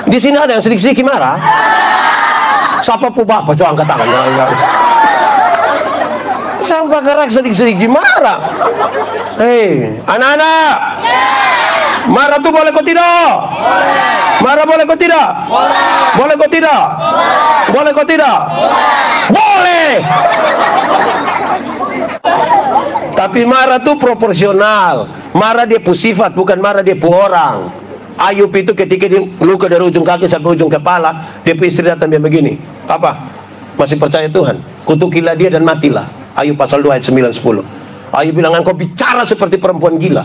Di sini ada yang sedikit-sedikit marah. Siapa pun bapak coba angkat tangan. Sampai gerak sedikit-sedikit marah. Hei, anak-anak, marah tuh boleh kok tidak? Marah boleh kok tidak? Boleh kok tidak? Boleh kok tidak? Boleh. Tapi marah tuh proporsional. Marah dia pu sifat, bukan marah dia pu orang. Ayub itu ketika dia luka dari ujung kaki sampai ujung kepala, dia pu istri datang dia begini. Apa? Masih percaya Tuhan? Kutukilah dia dan matilah. Ayub pasal 2 ayat 9-10. Ayub bilang, engkau bicara seperti perempuan gila.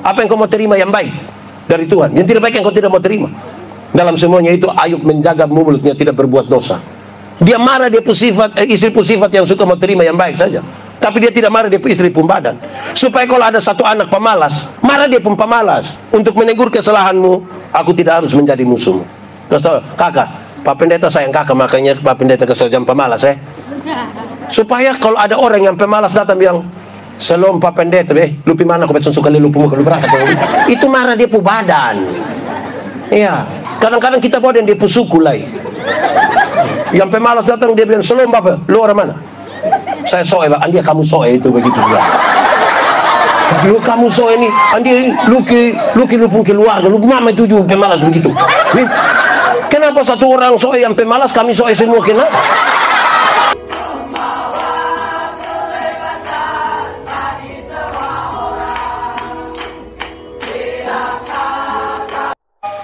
Apa yang kau mau terima yang baik dari Tuhan? Yang tidak baik yang kau tidak mau terima. Dalam semuanya itu Ayub menjaga mulutnya tidak berbuat dosa. Dia marah dia pu sifat, istri pu sifat yang suka mau terima yang baik saja. Tapi dia tidak marah dia pu istri pun badan. Supaya kalau ada satu anak pemalas, marah dia pun pemalas. Untuk menegur kesalahanmu, aku tidak harus menjadi musuhmu. Kakak, Pak Pendeta sayang kakak, makanya Pak Pendeta kesel jam pemalas supaya kalau ada orang yang pemalas datang bilang, "Shalom Pak Pendeta, lupi mana kau suka lupi muka lu berangkat." Itu marah dia pu badan. Iya, kadang-kadang kita bawa dia pu suku lai. Yang pemalas datang dia bilang, "Shalom Bapak, lu orang mana?" "Saya soe Pak." "Andi kamu soe itu begitu juga." "Lu kamu soe ini, Andi luki pun keluarga, lu mama itu juga pemalas begitu." Kenapa satu orang soe yang pemalas, kami soe semua kenapa?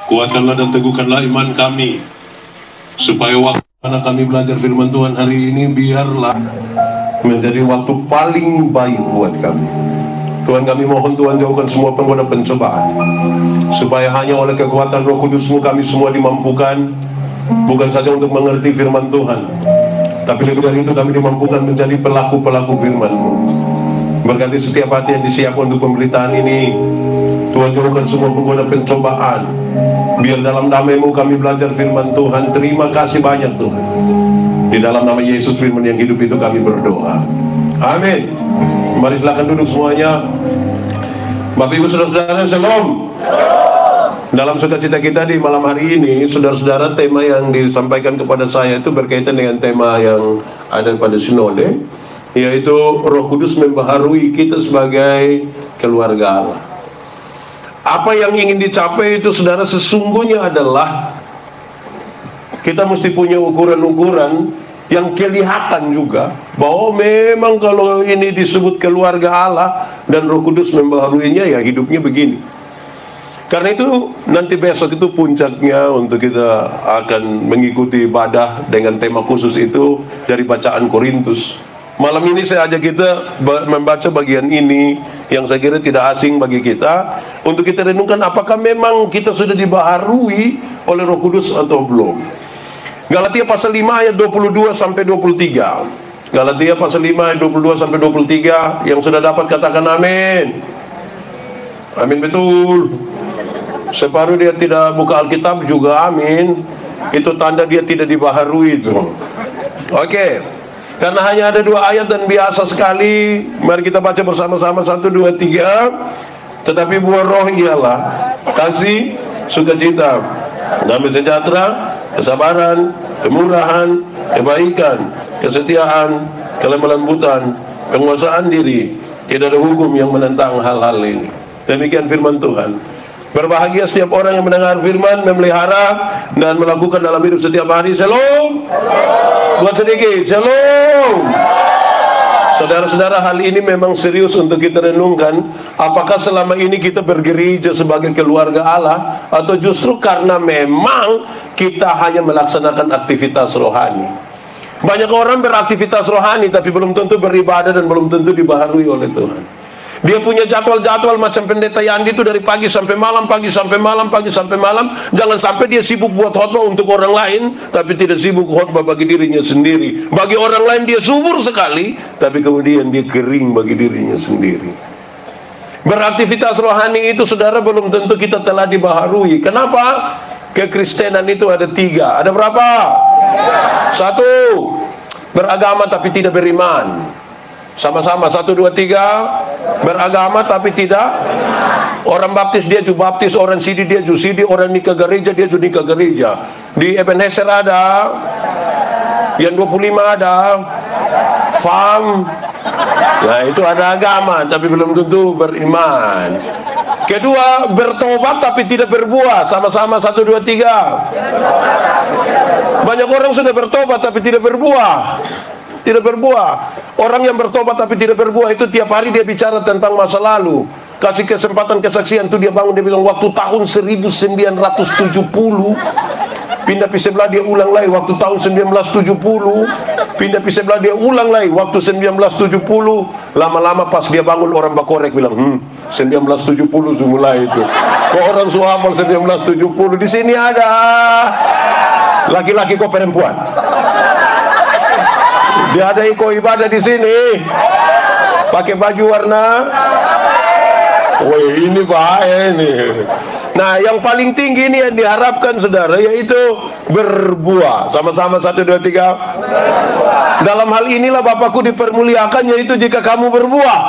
Kuatkanlah dan teguhkanlah iman kami, supaya waktu mana kami belajar firman Tuhan hari ini biarlah menjadi waktu paling baik buat kami. Tuhan, kami mohon Tuhan jauhkan semua penggoda pencobaan, supaya hanya oleh kekuatan Roh Kudus-Mu kami semua dimampukan, bukan saja untuk mengerti firman Tuhan, tapi lebih dari itu kami dimampukan menjadi pelaku-pelaku firman-Mu. Berkati setiap hati yang disiapkan untuk pemberitaan ini. Tuhan, jauhkan semua penggoda pencobaan. Biar dalam damai-Mu kami belajar firman Tuhan. Terima kasih banyak Tuhan. Di dalam nama Yesus firman yang hidup itu kami berdoa. Amin. Mari silakan duduk semuanya. Bapak Ibu Saudara-saudara, Shalom. Dalam sukacita kita di malam hari ini, saudara-saudara, tema yang disampaikan kepada saya itu berkaitan dengan tema yang ada pada sinode, yaitu Roh Kudus membaharui kita sebagai keluarga Allah. Apa yang ingin dicapai itu, saudara, sesungguhnya adalah kita mesti punya ukuran-ukuran yang kelihatan juga bahwa memang kalau ini disebut keluarga Allah dan Roh Kudus membaharuinya, ya hidupnya begini. Karena itu nanti besok itu puncaknya untuk kita akan mengikuti ibadah dengan tema khusus itu dari bacaan Korintus. Malam ini saya ajak kita membaca bagian ini yang saya kira tidak asing bagi kita, untuk kita renungkan apakah memang kita sudah dibaharui oleh Roh Kudus atau belum. Galatia pasal 5 ayat 22 sampai 23. Galatia pasal 5 ayat 22 sampai 23. Yang sudah dapat katakan amin. Amin, betul. Separuh dia tidak buka Alkitab juga amin. Itu tanda dia tidak dibaharui itu. Oke. Karena hanya ada 2 ayat dan biasa sekali, mari kita baca bersama-sama 1, 2, 3. Tetapi buah roh ialah kasih, sukacita, damai sejahtera, kesabaran, kemurahan, kebaikan, kesetiaan, kelemah lembutan, penguasaan diri. Tidak ada hukum yang menentang hal-hal ini. Demikian firman Tuhan. Berbahagia setiap orang yang mendengar firman, memelihara dan melakukan dalam hidup setiap hari. Shalom. Kuat sedikit. Shalom. Saudara-saudara, hal ini memang serius untuk kita renungkan. Apakah selama ini kita bergereja sebagai keluarga Allah, atau justru karena memang kita hanya melaksanakan aktivitas rohani? Banyak orang beraktivitas rohani tapi belum tentu beribadah dan belum tentu dibaharui oleh Tuhan. Dia punya jadwal-jadwal macam pendeta Yandi itu dari pagi sampai malam, pagi sampai malam, pagi sampai malam. Jangan sampai dia sibuk buat khotbah untuk orang lain, tapi tidak sibuk khotbah bagi dirinya sendiri. Bagi orang lain dia subur sekali, tapi kemudian dia kering bagi dirinya sendiri. Beraktivitas rohani itu, saudara, belum tentu kita telah dibaharui. Kenapa? Kekristenan itu ada 3. Ada berapa? 1, beragama tapi tidak beriman. Sama-sama 1, 2, 3. Beragama tapi tidak. Orang baptis dia juga baptis, orang sidi dia juga sidi, orang nikah gereja dia juga nikah gereja. Di Ebenezer ada, yang 25 ada, FAM. Nah itu ada agama tapi belum tentu beriman. Kedua, bertobat tapi tidak berbuah. Sama-sama 1, 2, 3. Banyak orang sudah bertobat tapi tidak berbuah. Tidak berbuah. Orang yang bertobat tapi tidak berbuah itu tiap hari dia bicara tentang masa lalu. Kasih kesempatan kesaksian tuh dia bangun, dia bilang waktu tahun 1970 pindah pi sebelah dia ulang lagi waktu tahun 1970, pindah pi sebelah dia ulang lagi waktu 1970. Lama-lama pas dia bangun orang bakorek bilang 1970 mulai itu. Kok orang suhafal 1970? Di sini ada laki-laki kok perempuan. Dia ada iko ibadah di sini, pakai baju warna. Wih, ini bahaya ini. Nah, yang paling tinggi ini yang diharapkan saudara, yaitu berbuah. Sama-sama 1, 2, 3. Dalam hal inilah Bapakku dipermuliakan, yaitu jika kamu berbuah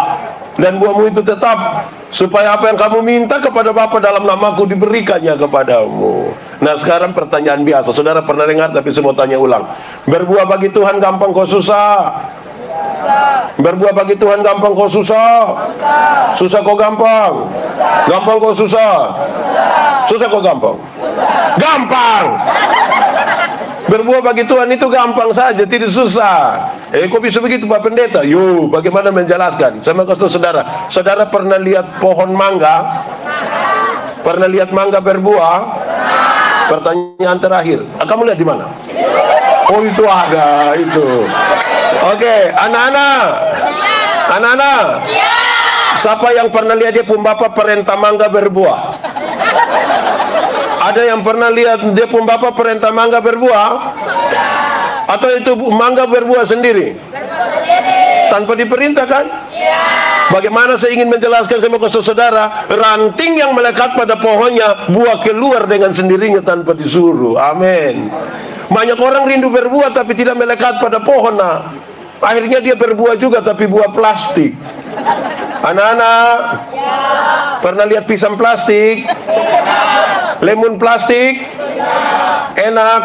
dan buahmu itu tetap, supaya apa yang kamu minta kepada Bapa dalam namaku diberikannya kepadamu. Nah sekarang pertanyaan biasa, saudara pernah dengar tapi semua tanya ulang. Berbuah bagi Tuhan gampang kok susah? Berbuah bagi Tuhan gampang kok susah? Susah kok gampang? Gampang kok susah? Susah kok gampang? Gampang! Berbuah bagi Tuhan itu gampang saja, tidak susah. Kok bisa begitu Pak Pendeta? Yuk, bagaimana menjelaskan? Saya mau kasih saudara. Saudara pernah lihat pohon mangga? Pernah lihat mangga berbuah? Pertanyaan terakhir, kamu lihat di mana? Oh itu ada itu. Oke, anak-anak, siapa yang pernah lihat dia pun bapak perintah mangga berbuah? Ada yang pernah lihat dia pun bapak perintah mangga berbuah? Atau itu mangga berbuah sendiri? Tanpa diperintahkan? Bagaimana saya ingin menjelaskan sama saudara, ranting yang melekat pada pohonnya, buah keluar dengan sendirinya tanpa disuruh. Amin. Banyak orang rindu berbuah tapi tidak melekat pada pohon. Nah, akhirnya dia berbuah juga tapi buah plastik. Anak-anak, pernah lihat pisang plastik? Lemon plastik? Enak?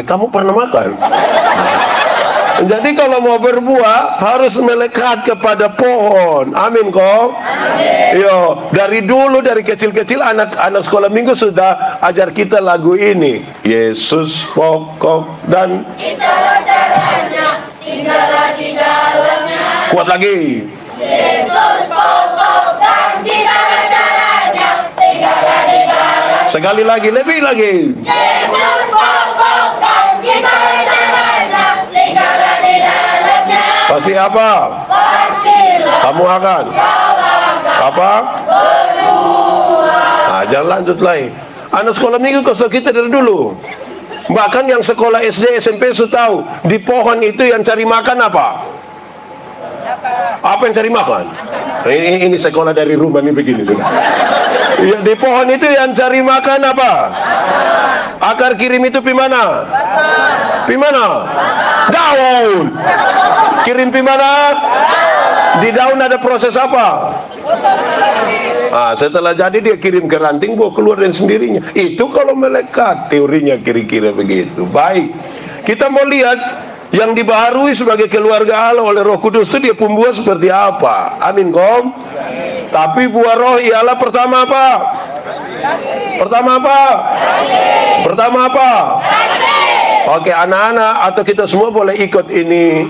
Kamu pernah makan? Jadi kalau mau berbuah harus melekat kepada pohon. Amin kok. Yo, dari dulu dari kecil-kecil anak sekolah minggu sudah ajar kita lagu ini. Yesus pokok dan tinggallah caranya, tinggallah di dalamnya. Kuat lagi. Yesus pokok dan tinggallah caranya, tinggallah di dalamnya. Sekali lagi, lebih lagi. Yesus pokok dan tinggallah caranya, tinggallah di dalamnya. Pasti apa? Pastilah kamu akan apa? Berbuah. Nah, jangan lanjut lagi. Anak sekolah minggu kosong kita dari dulu. Bahkan yang sekolah SD, SMP sudah tahu di pohon itu yang cari makan apa? Apa yang cari makan? Ini sekolah dari rumah nih begini sudah. Ya, di pohon itu yang cari makan apa? Akar kirim itu pi mana? Pi mana? Daun. Kirim pi mana? Di daun ada proses apa? Nah, setelah jadi dia kirim ke ranting, buah keluar dengan sendirinya. Itu kalau melekat, teorinya kira-kira begitu. Baik, kita mau lihat yang dibaharui sebagai keluarga Allah oleh Roh Kudus itu dia pembuah seperti apa. Amin kom. Tapi buah roh ialah pertama apa? Pertama apa? Pertama apa? Oke, anak-anak atau kita semua boleh ikut ini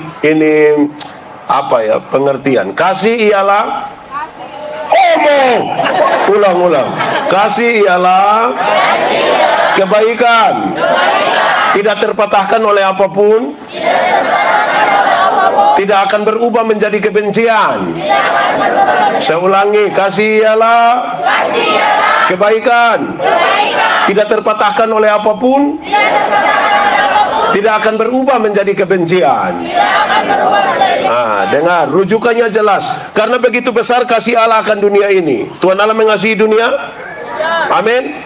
apa ya pengertian. Kasih ialah ulang. Kasih ialah kebaikan. Tidak terpatahkan oleh apapun. Tidak akan berubah menjadi kebencian. Saya ulangi, kasih ialah kebaikan. Tidak terpatahkan oleh apapun. Tidak akan berubah menjadi kebencian. Nah, dengar, rujukannya jelas. Karena begitu besar kasih Allah akan dunia ini. Tuhan Allah mengasihi dunia? Amin.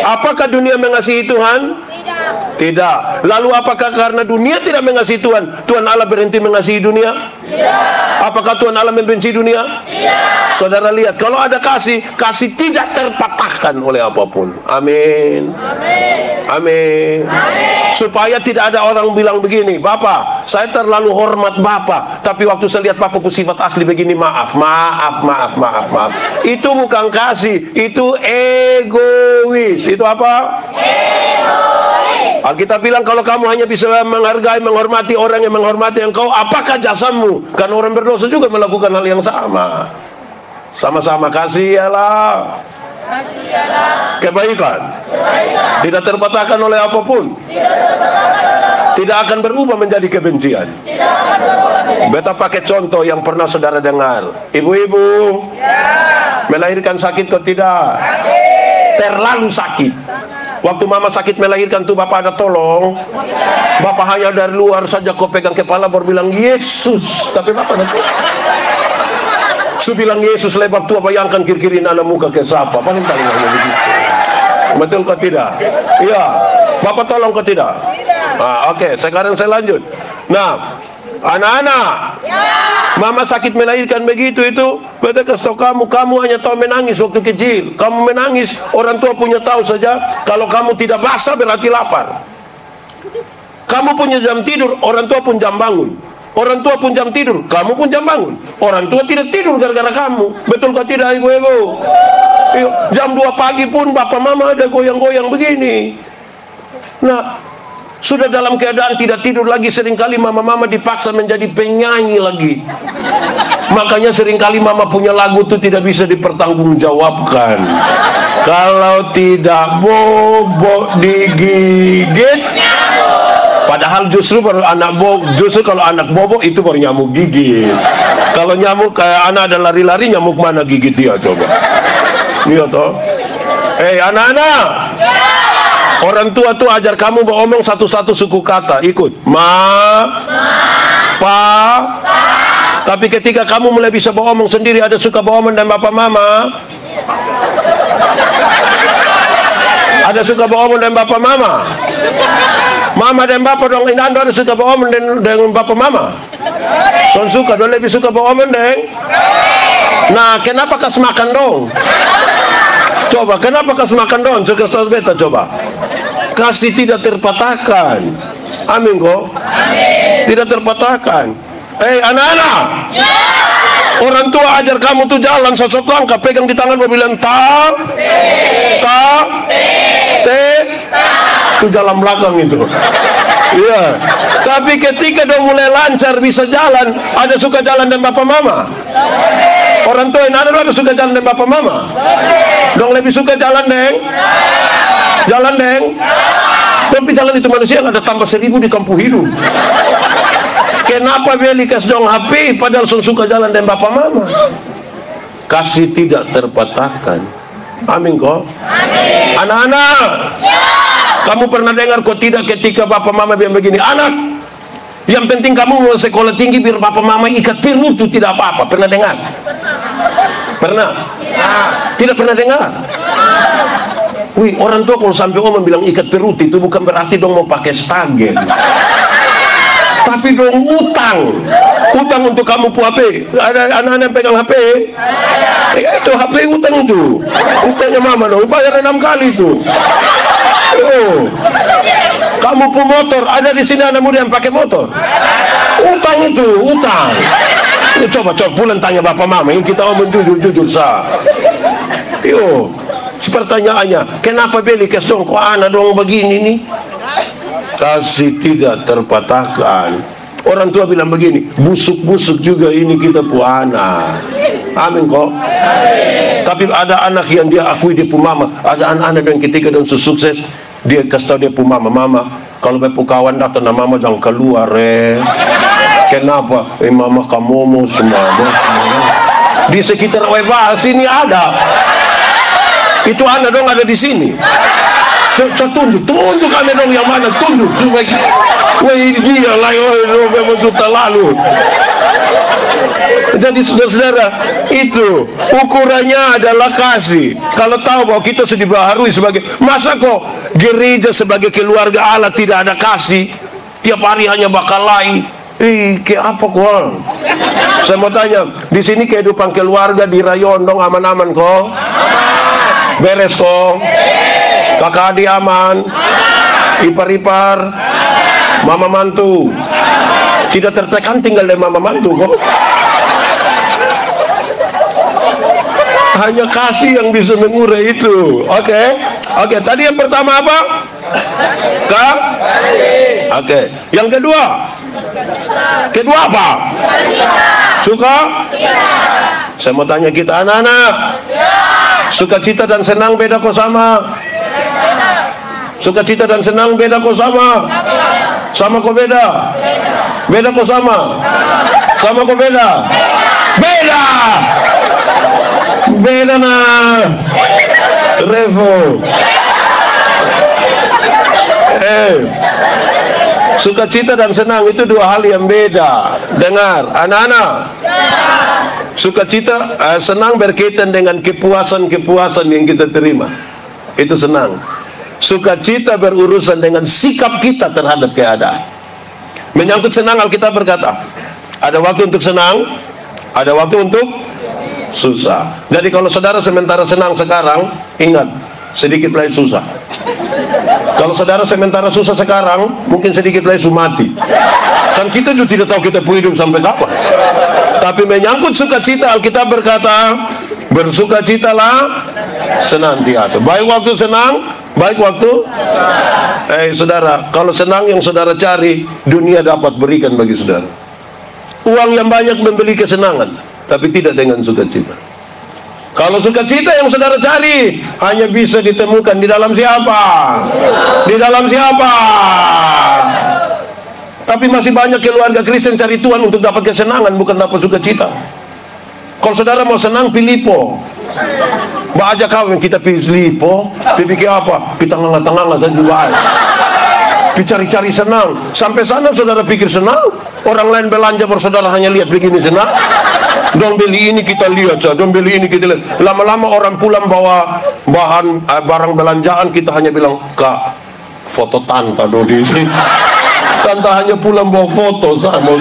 Apakah dunia mengasihi Tuhan? Tidak. Lalu apakah karena dunia tidak mengasihi Tuhan, Tuhan Allah berhenti mengasihi dunia? Apakah Tuhan Allah membenci dunia? Saudara lihat, kalau ada kasih, kasih tidak terpatahkan oleh apapun. Amin. Amin. Supaya tidak ada orang bilang begini, Bapak, saya terlalu hormat Bapak, tapi waktu saya lihat Bapak sifat asli begini, maaf. Itu bukan kasih, itu egois. Itu apa? Alkitab bilang kalau kamu hanya bisa menghargai, menghormati orang yang menghormati engkau, apakah jasamu? Karena orang berdosa juga melakukan hal yang sama. Sama-sama kasih ialah kebaikan. Tidak terpatahkan oleh apapun. Tidak akan berubah menjadi kebencian. Beta pakai contoh yang pernah saudara dengar. Ibu-ibu melahirkan sakit atau tidak? Terlalu sakit. Waktu mama sakit melahirkan tuh bapak ada tolong. Bapak hanya dari luar saja kau pegang kepala baru bilang Yesus. Tapi bapak nanti su bilang Yesus lebar tua, bayangkan kiri-kiri anak muka ke siapa. Paling hanya begitu. Betul kau tidak? Iya. Bapak tolong kau tidak? Oke, sekarang saya lanjut. Nah, anak-anak, mama sakit melahirkan begitu itu, beta kasih tahu kamu hanya tahu menangis waktu kecil. Kamu menangis, orang tua punya tahu saja. Kalau kamu tidak basah berarti lapar. Kamu punya jam tidur, orang tua pun jam bangun. Orang tua pun jam tidur, kamu pun jam bangun. Orang tua tidak tidur gara-gara kamu. Betul kah tidak, ibu-ibu? Jam 2 pagi pun bapak mama ada goyang-goyang begini. Nah, sudah dalam keadaan tidak tidur lagi, seringkali mama-mama dipaksa menjadi penyanyi lagi. Makanya seringkali mama punya lagu itu tidak bisa dipertanggungjawabkan. Kalau tidak bobok digigit. Padahal justru baru kalau anak bobok itu baru nyamuk gigit. Kalau nyamuk kayak anak ada lari-lari, nyamuk mana gigit dia coba? Iya toh. Anak-anak. Orang tua tuh ajar kamu beromong satu-satu suku kata. Ikut. Pa. Tapi ketika kamu mulai bisa beromong sendiri, ada suka beromong dan bapak mama. Ada suka beromong dan bapak mama. Mama dan bapak dong, ini anda ada suka beromong dengan bapak mama. Son suka dong, lebih suka beromong deng. Nah, kenapa kas makan dong? Coba, kenapa kas makan dong? Coba kasih beta coba. Kasih tidak terpatahkan. Amin kok. Tidak terpatahkan. Anak-anak. Orang tua ajar kamu tuh jalan sosok langkah, pegang di tangan bilang itu jalan belakang itu. Iya. Tapi ketika dong mulai lancar bisa jalan, ada suka jalan dan bapak mama. Orang tua yang ada suka jalan dan bapak mama. Dong lebih suka jalan deng. Tapi jalan itu manusia ada tambah 1000 di kampung hidup. Kenapa beli kas dong HP padahal suka jalan dan bapak mama? Kasih tidak terpatahkan. Amin kok. Anak-anak. Kamu pernah dengar kok tidak ketika bapak mama bilang begini, anak, yang penting kamu mau sekolah tinggi biar bapak mama ikat perut itu tidak apa-apa. Pernah dengar? Pernah? Tidak pernah dengar? Wih, orang tua kalau sampai omong bilang ikat perut itu bukan berarti dong mau pakai stagen. Tapi dong utang untuk kamu pu HP. Ada anak-anak yang pegang HP. Itu HP utang itu. Utangnya mama dong, bayar 6 kali itu. Kamu pu motor, ada di sini anak muda yang pakai motor. Utang itu, utang. Coba bulan tanya bapak mama, yang kita omong jujur sah. Pertanyaannya, kenapa beli kes dong kok anak dong begini nih? Kasih tidak terpatahkan. Orang tua bilang begini, busuk-busuk juga ini kita pu anak. Amin kok. Tapi ada anak yang dia akui dia pu mama. Ada anak-anak yang ketika dia sukses, dia kasih tahu dia pu mama, kalau bepu kawan datang nama mama jangan keluar Kenapa? Mama kamu mau semua. Di sekitar Weba sini ada. Itu anak dong ada di sini. Tunjuk anak dong yang mana, tunjuk. Wah dia lah, memang sudah lalu. Jadi saudara-saudara, itu ukurannya adalah kasih. Kalau tahu bahwa kita sudah dibaharui sebagai, masa kok gereja sebagai keluarga Allah tidak ada kasih, tiap hari hanya bakal lain. Kayak apa kok? Saya mau tanya, di sini kehidupan keluarga di Rayondong aman-aman kok? Beres kok? Kakak adik aman? Ipar-ipar? Mama mantu? Tidak tertekan tinggal dari mama mantu kok? Hanya kasih yang bisa mengurai itu. Oke, tadi yang pertama apa? Kak? Oke, yang kedua? Kedua apa? Suka? Saya mau tanya kita anak-anak, sukacita dan senang beda kok sama? Sukacita dan senang beda kok sama? Sama kok beda? Beda kok sama? Sama kok beda? Beda! Beda nah Revo. Sukacita dan senang itu dua hal yang beda. Dengar anak-anak, sukacita senang berkaitan dengan kepuasan yang kita terima, itu senang. Sukacita berurusan dengan sikap kita terhadap keadaan. Menyangkut senang, Alkitab berkata ada waktu untuk senang, ada waktu untuk susah. Jadi kalau saudara sementara senang sekarang, ingat sedikit lagi susah. Kalau saudara sementara susah sekarang, mungkin sedikit lagi mati. Kan kita juga tidak tahu kita hidup sampai kapan. Tapi menyangkut sukacita, Alkitab berkata bersukacitalah senantiasa. Baik waktu senang, baik waktu saudara, kalau senang yang saudara cari, dunia dapat berikan bagi saudara. Uang yang banyak membeli kesenangan, tapi tidak dengan sukacita. Kalau sukacita yang saudara cari hanya bisa ditemukan di dalam siapa? Di dalam siapa? Tapi masih banyak keluarga Kristen cari Tuhan untuk dapat kesenangan, bukan dapat sukacita. Kalau saudara mau senang, pilih po. Baca kawin kita pilih po, pikir apa? Kita nganga-nganga saja juga. Dicari-cari senang. Sampai sana saudara pikir senang, orang lain belanja bersaudara hanya lihat begini senang. Dong beli ini kita lihat saja, dong beli ini kita lihat. Lama-lama orang pulang bawa barang belanjaan, kita hanya bilang, Kak, foto tante dong di sini. Tante hanya pulang bawa foto, saya mau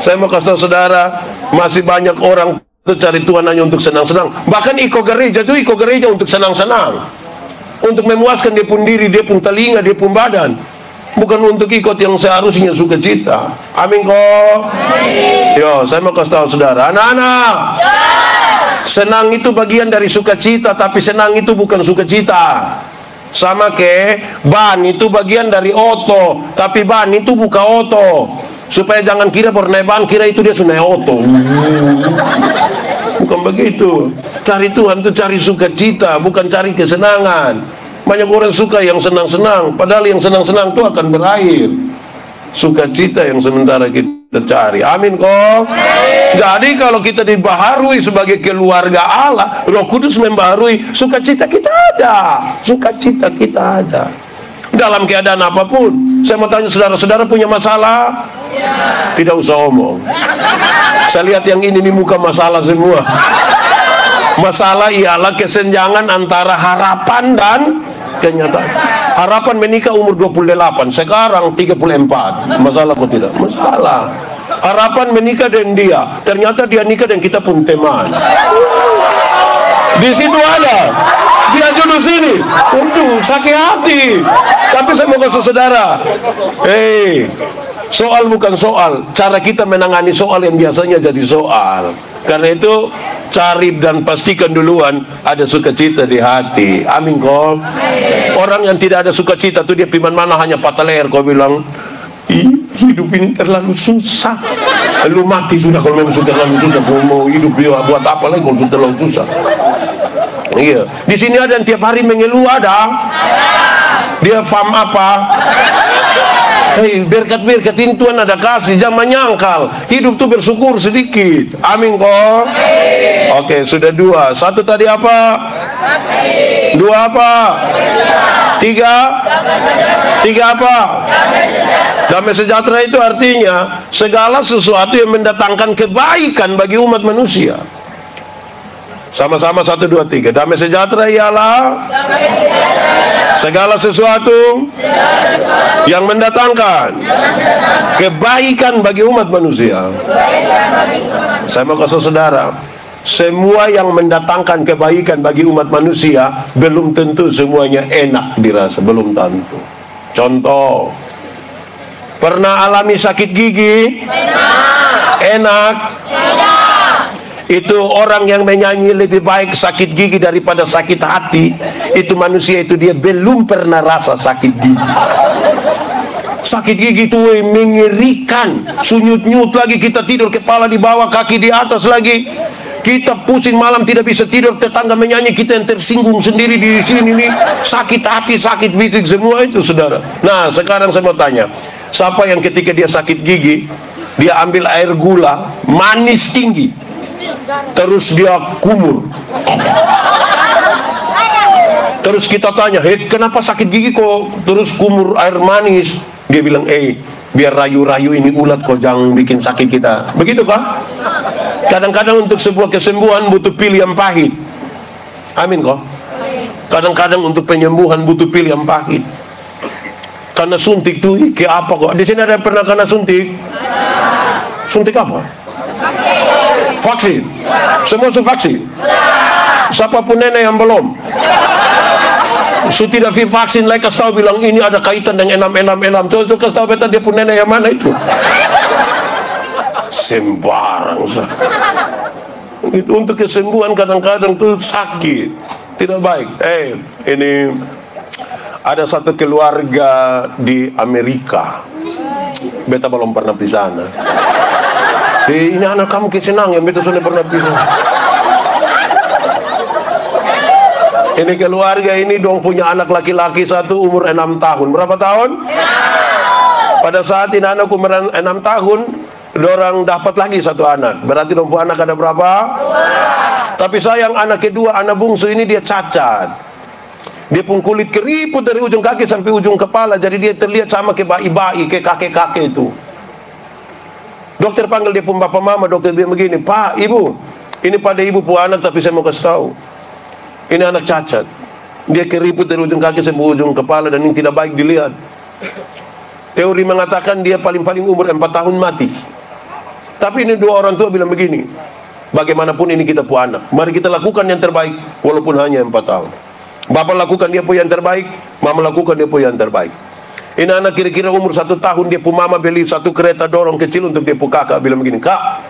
saya mau kasih tahu saudara, masih banyak orang itu cari Tuhan hanya untuk senang-senang. Bahkan ikut gereja untuk senang-senang, untuk memuaskan dia pun diri, dia pun telinga, dia pun badan, bukan untuk ikut yang seharusnya sukacita. Amin kok. Yo, saya mau kasih tahu saudara, anak-anak, senang itu bagian dari sukacita, tapi senang itu bukan sukacita. Sama ke ban itu bagian dari oto, tapi ban itu bukan oto. Supaya jangan kira pernah ban, kira itu dia sudah oto. Bukan begitu. Cari Tuhan itu cari sukacita, bukan cari kesenangan. Banyak orang suka yang senang-senang, padahal yang senang-senang itu akan berakhir. Sukacita yang sementara kita cari. Amin kok. Jadi kalau kita dibaharui sebagai keluarga Allah, Roh Kudus membaharui, sukacita kita ada. Sukacita kita ada. Dalam keadaan apapun. Saya mau tanya saudara-saudara punya masalah? Tidak usah omong. Saya lihat yang ini muka masalah semua. Masalah ialah kesenjangan antara harapan dan kenyataan. Harapan menikah umur 28, sekarang 34. Masalah kok tidak? Masalah. Harapan menikah dengan dia, ternyata dia nikah dan kita pun teman. Di situ ada. Dia jodoh sini. Waduh, sakit hati. Tapi saya mau kasih saudara, soal bukan soal, cara kita menangani soal yang biasanya jadi soal. Karena itu cari dan pastikan duluan ada sukacita di hati. Amin kok. Orang yang tidak ada sukacita tuh dia piman mana hanya patah leher. Kau bilang, hidup ini terlalu susah. Lu mati sudah kalau memang sudah terlalu susah. Kau mau hidup dia buat apa lagi kalau sudah terlalu susah? Iya. Di sini ada yang tiap hari mengeluh ada. Dia fam apa? Berkat-berkat ini Tuhan ada kasih, jangan menyangkal. Hidup tuh bersyukur sedikit. Amin kok. Oke, sudah dua. Satu tadi apa? Dua apa? Tiga? Tiga apa? Damai sejahtera itu artinya segala sesuatu yang mendatangkan kebaikan bagi umat manusia. Sama-sama 1, 2, 3. Damai sejahtera ialah Segala sesuatu yang mendatangkan kebaikan bagi umat manusia. Saya mau kasih saudara, semua yang mendatangkan kebaikan bagi umat manusia belum tentu semuanya enak dirasa, belum tentu. Contoh, pernah alami sakit gigi? Enak. Itu orang yang menyanyi lebih baik sakit gigi daripada sakit hati. Itu manusia itu dia belum pernah rasa sakit gigi. Sakit gigi itu mengerikan. Sunyut-nyut lagi, kita tidur kepala di bawah, kaki di atas lagi. Kita pusing malam tidak bisa tidur, tetangga menyanyi, kita yang tersinggung sendiri di sini nih. Sakit hati, sakit fisik, semua itu saudara. Nah sekarang saya mau tanya, siapa yang ketika dia sakit gigi, dia ambil air gula manis tinggi, terus dia kumur, terus kita tanya, kenapa sakit gigi kok terus kumur air manis? Dia bilang, biar rayu-rayu ini ulat kok, jangan bikin sakit kita. Begitu kan? Kadang-kadang untuk sebuah kesembuhan butuh pil yang pahit. Amin kok. Kadang-kadang untuk penyembuhan butuh pil yang pahit. Karena suntik tuh kayak apa kok? Di sini ada yang pernah kena suntik? Suntik apa? Vaksin. Semua vaksin. Siapapun nenek yang belum. Tidak vaksin lagi kasih tahu bilang ini ada kaitan dengan enam. Terus kasih tahu beta dia pun nenek yang mana itu? Sembarang. Itu untuk kesembuhan kadang-kadang tuh sakit, tidak baik. Ini ada satu keluarga di Amerika. Beta belum pernah di sana. Ini anak kamu kesenang yang beta sudah pernah di sana. Ini keluarga ini dong punya anak laki-laki satu umur 6 tahun. Berapa tahun? Pada saat ini anak umur 6 tahun, dorang dapat lagi satu anak. Berarti dong anak ada berapa? 2. Tapi sayang anak kedua, anak bungsu ini dia cacat. Dia pun kulit keriput dari ujung kaki sampai ujung kepala. Jadi dia terlihat sama kayak bayi-bayi, kayak kakek-kakek itu. Dokter panggil dia pun bapak mama. Dokter bilang begini, Pak, ibu, ini pada ibu pun anak, tapi saya mau kasih tahu, ini anak cacat. Dia keriput dari ujung kaki sampai ujung kepala dan ini tidak baik dilihat. Teori mengatakan dia paling-paling umur 4 tahun mati. Tapi ini dua orang tua bilang begini, bagaimanapun ini kita pun anak, mari kita lakukan yang terbaik walaupun hanya 4 tahun. Bapak lakukan dia pun yang terbaik, mama lakukan dia pun yang terbaik. Ini anak kira-kira umur 1 tahun, dia pun mama beli satu kereta dorong kecil untuk dia pun kakak. Bilang begini, Kak,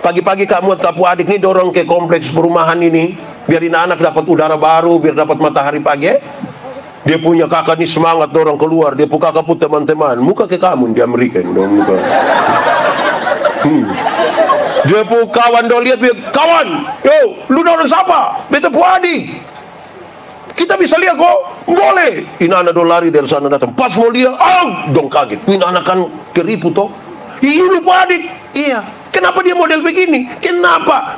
pagi-pagi kamu atau kapu adik ini dorong ke kompleks perumahan ini, biar ini anak dapat udara baru, biar dapat matahari pagi. Dia punya kakak ini semangat dorong keluar. Dia pun kakak pun teman-teman, muka ke kamu di Amerika ini dong muka. Dia pun kawan dong lihat, kawan, yo, lu dorong siapa? Beta pun adik. Kita bisa lihat kok, boleh. Ini anak dong lari dari sana datang. Pas mau lihat, dong kaget. Ini anak kan keriput toh. Ini lu pun adik. Iya. Kenapa dia model begini? Kenapa?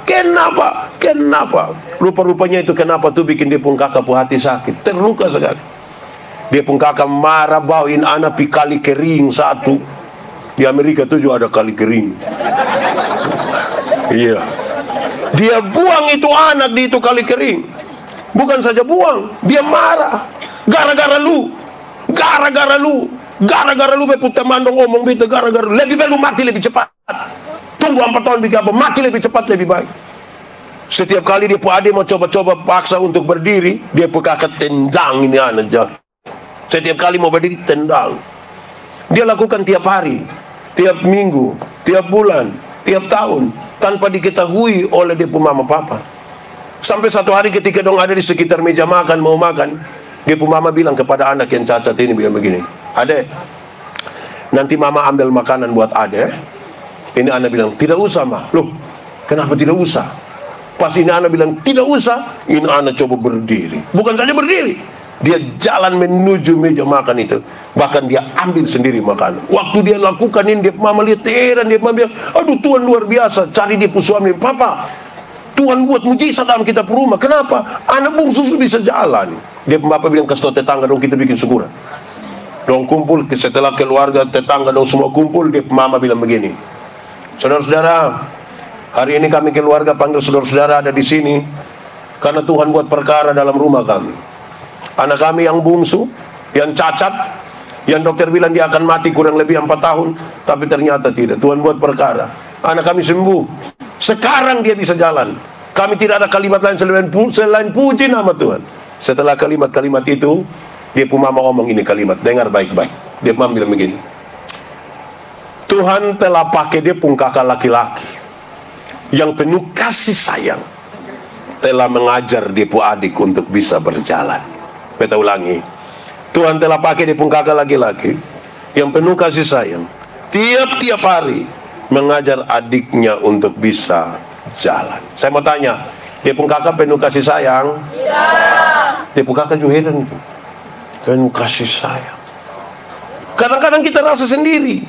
Rupa-rupanya itu kenapa tuh bikin dia pun kakak pun hati sakit, terluka sekali. Dia pun kakak marah bawain anak pi kali kering satu. Di Amerika tuh juga ada kali kering. Iya. Dia buang itu anak di itu kali kering. Bukan saja buang, dia marah. Gara-gara lu. Gara-gara lu beput teman dong ngomong gitu, gara-gara lu. Lebih baik lu mati lebih cepat. Tunggu 4 tahun bikin apa? Mati lebih cepat lebih baik. Setiap kali dia pun adik mau coba-coba paksa untuk berdiri, dia pun kakak tendang ini anak jatuh. Setiap kali mau berdiri tendang. Dia lakukan tiap hari, tiap minggu, tiap bulan, tiap tahun, tanpa diketahui oleh dia pun mama papa. Sampai satu hari ketika dong ada di sekitar meja makan mau makan, dia pun mama bilang kepada anak yang cacat ini bilang begini, Adek, nanti mama ambil makanan buat adek. Ini anak bilang, tidak usah mah. Loh, kenapa tidak usah? Pas ini anak bilang, tidak usah. Ini anak coba berdiri. Bukan saja berdiri, dia jalan menuju meja makan itu. Bahkan dia ambil sendiri makanan. Waktu dia lakukan ini, dia mama lihat heran. Dia mama bilang, aduh Tuhan luar biasa. Cari dia pun suami, Papa, Tuhan buat mujizat dalam kita rumah. Kenapa? Anak bungsu bisa jalan. Dia bapak bilang, kasih tau tetangga dong, kita bikin syukuran. Dong kumpul, setelah keluarga tetangga dong semua kumpul, dia mama bilang begini, saudara-saudara, hari ini kami keluarga panggil saudara-saudara ada di sini karena Tuhan buat perkara dalam rumah kami. Anak kami yang bungsu, yang cacat, yang dokter bilang dia akan mati kurang lebih 4 tahun, tapi ternyata tidak. Tuhan buat perkara. Anak kami sembuh. Sekarang dia bisa jalan. Kami tidak ada kalimat lain selain puji nama Tuhan. Setelah kalimat-kalimat itu, dia pun mama ngomong ini kalimat, dengar baik-baik. Dia mama bilang begini, Tuhan telah pakai dia pun kakak laki-laki yang penuh kasih sayang, telah mengajar dia pun adik untuk bisa berjalan. Beta ulangi, Tuhan telah pakai dia pun kakak laki-laki yang penuh kasih sayang, tiap-tiap hari mengajar adiknya untuk bisa jalan. Saya mau tanya, dia pun kakak penuh kasih sayang? Dia pun kakak juga heran itu, penuh kasih sayang. Kadang-kadang kita rasa sendiri.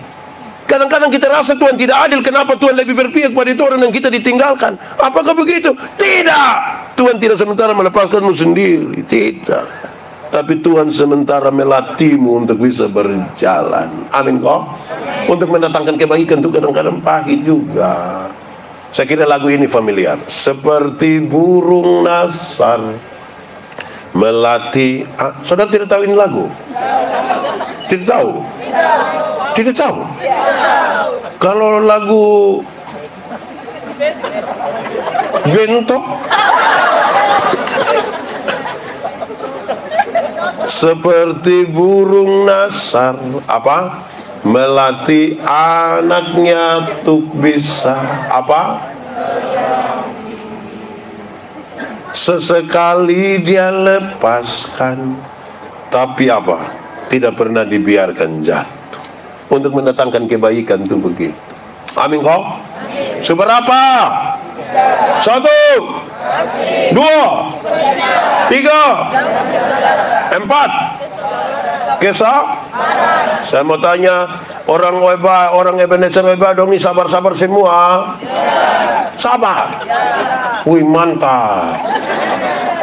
Kadang-kadang kita rasa Tuhan tidak adil. Kenapa Tuhan lebih berpihak pada itu orang yang kita ditinggalkan? Apakah begitu? Tidak. Tuhan tidak sementara melepaskanmu sendiri. Tidak. Tapi Tuhan sementara melatihmu untuk bisa berjalan. Amin kok? Untuk mendatangkan kebaikan itu kadang-kadang pahit juga. Saya kira lagu ini familiar. Seperti burung nasar melatih. Saudara tidak tahu ini lagu? Tidak tahu? Tidak tahu? Kalau lagu Bento, seperti burung nasar apa? Melatih anaknya untuk bisa apa? Sesekali dia lepaskan, tapi apa? Tidak pernah dibiarkan jatuh. Untuk mendatangkan kebaikan itu begitu. Amin kok? Seberapa? 1, 2, 3, 4. Kisah? Saya mau tanya, orang Weba, orang Ebenezer Weba dong, ini sabar-sabar semua. Sabar. Wih, mantap.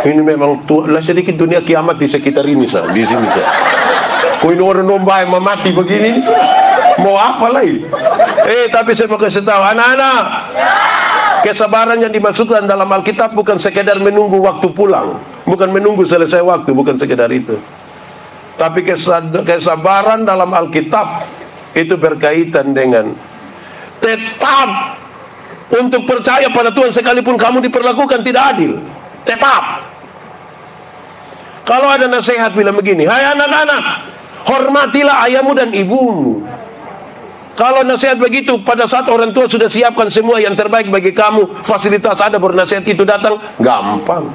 Ini memang lah sedikit dunia kiamat di sekitar ini di sini Kau ini orang domba yang mati begini, mau apa lagi? Tapi saya mau kasih tahu anak-anak, kesabaran yang dimaksudkan dalam Alkitab bukan sekedar menunggu waktu pulang, bukan menunggu selesai waktu, bukan sekedar itu. Tapi kesabaran dalam Alkitab itu berkaitan dengan tetap untuk percaya pada Tuhan sekalipun kamu diperlakukan tidak adil. Tetap. Kalau ada nasihat bilang begini, hai anak-anak, hormatilah ayahmu dan ibumu. Kalau nasihat begitu, pada saat orang tua sudah siapkan semua yang terbaik bagi kamu, fasilitas ada, baru nasihat itu datang, gampang.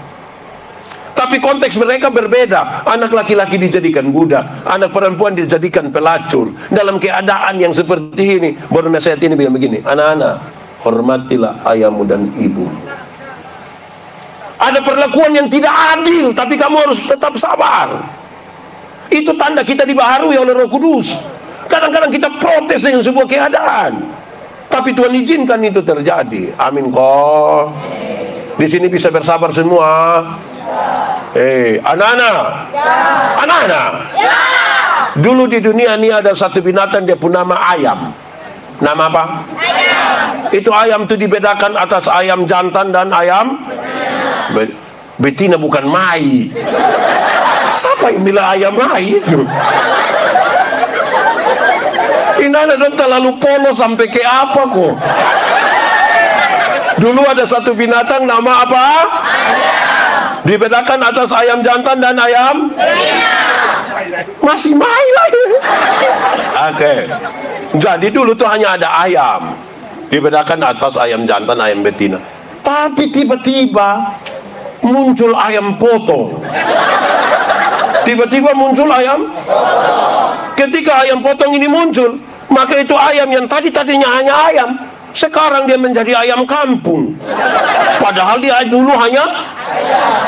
Tapi konteks mereka berbeda. Anak laki-laki dijadikan budak, anak perempuan dijadikan pelacur. Dalam keadaan yang seperti ini, baru nasihat ini bilang begini, anak-anak, hormatilah ayahmu dan ibumu. Ada perlakuan yang tidak adil, tapi kamu harus tetap sabar. Itu tanda kita dibaharui oleh Roh Kudus. Kadang-kadang kita protes dengan sebuah keadaan, tapi Tuhan izinkan itu terjadi. Amin kok. Di sini bisa bersabar semua. Anak-anak. Anak-anak. Dulu di dunia ini ada satu binatang, dia pun nama ayam. Nama apa? Ayam. Itu ayam itu dibedakan atas ayam jantan dan ayam betina, bukan mai. Siapa yang bilang ayam mai itu? Ini ada dong terlalu polos sampai ke apa kok? Dulu ada satu binatang nama apa? Ayam. Dibedakan atas ayam jantan dan ayam masih mai lagi. Oke. Jadi dulu tuh hanya ada ayam, dibedakan atas ayam jantan, ayam betina. Tapi tiba-tiba muncul ayam potong. Tiba-tiba muncul ayam. Ketika ayam potong ini muncul, maka itu ayam yang tadinya hanya ayam, sekarang dia menjadi ayam kampung. Padahal dia dulu hanya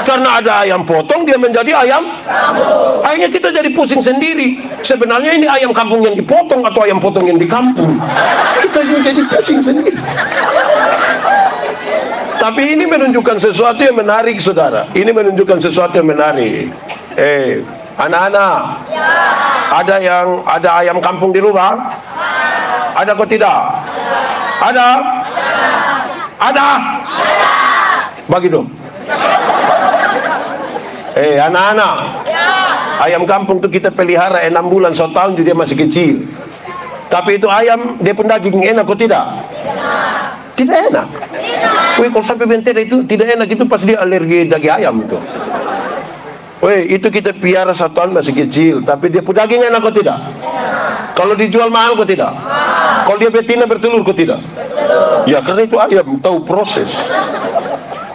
karena ada ayam potong, dia menjadi ayam kampung. Akhirnya kita jadi pusing sendiri. Sebenarnya ini ayam kampung yang dipotong atau ayam potong yang di kampung. Kita juga jadi pusing sendiri. Tapi ini menunjukkan sesuatu yang menarik, saudara. Ini menunjukkan sesuatu yang menarik. Anak-anak, ada ayam kampung di rumah? Ada kok tidak? Ada? Ada? Bagi dong. Anak-anak, ayam kampung tuh kita pelihara 6 bulan, 1 tahun juga dia masih kecil. Tapi itu ayam, dia pun daging enak kok tidak? Tidak enak. Wih, kalau sampai benteng itu tidak enak, itu pas dia alergi daging ayam itu. Wih, itu kita piara 1 tahun masih kecil, tapi dia pun daging enak kok tidak? Kalau dijual mahal kok tidak? Kalau dia betina bertelur kok tidak? Ya karena itu ayam tahu proses.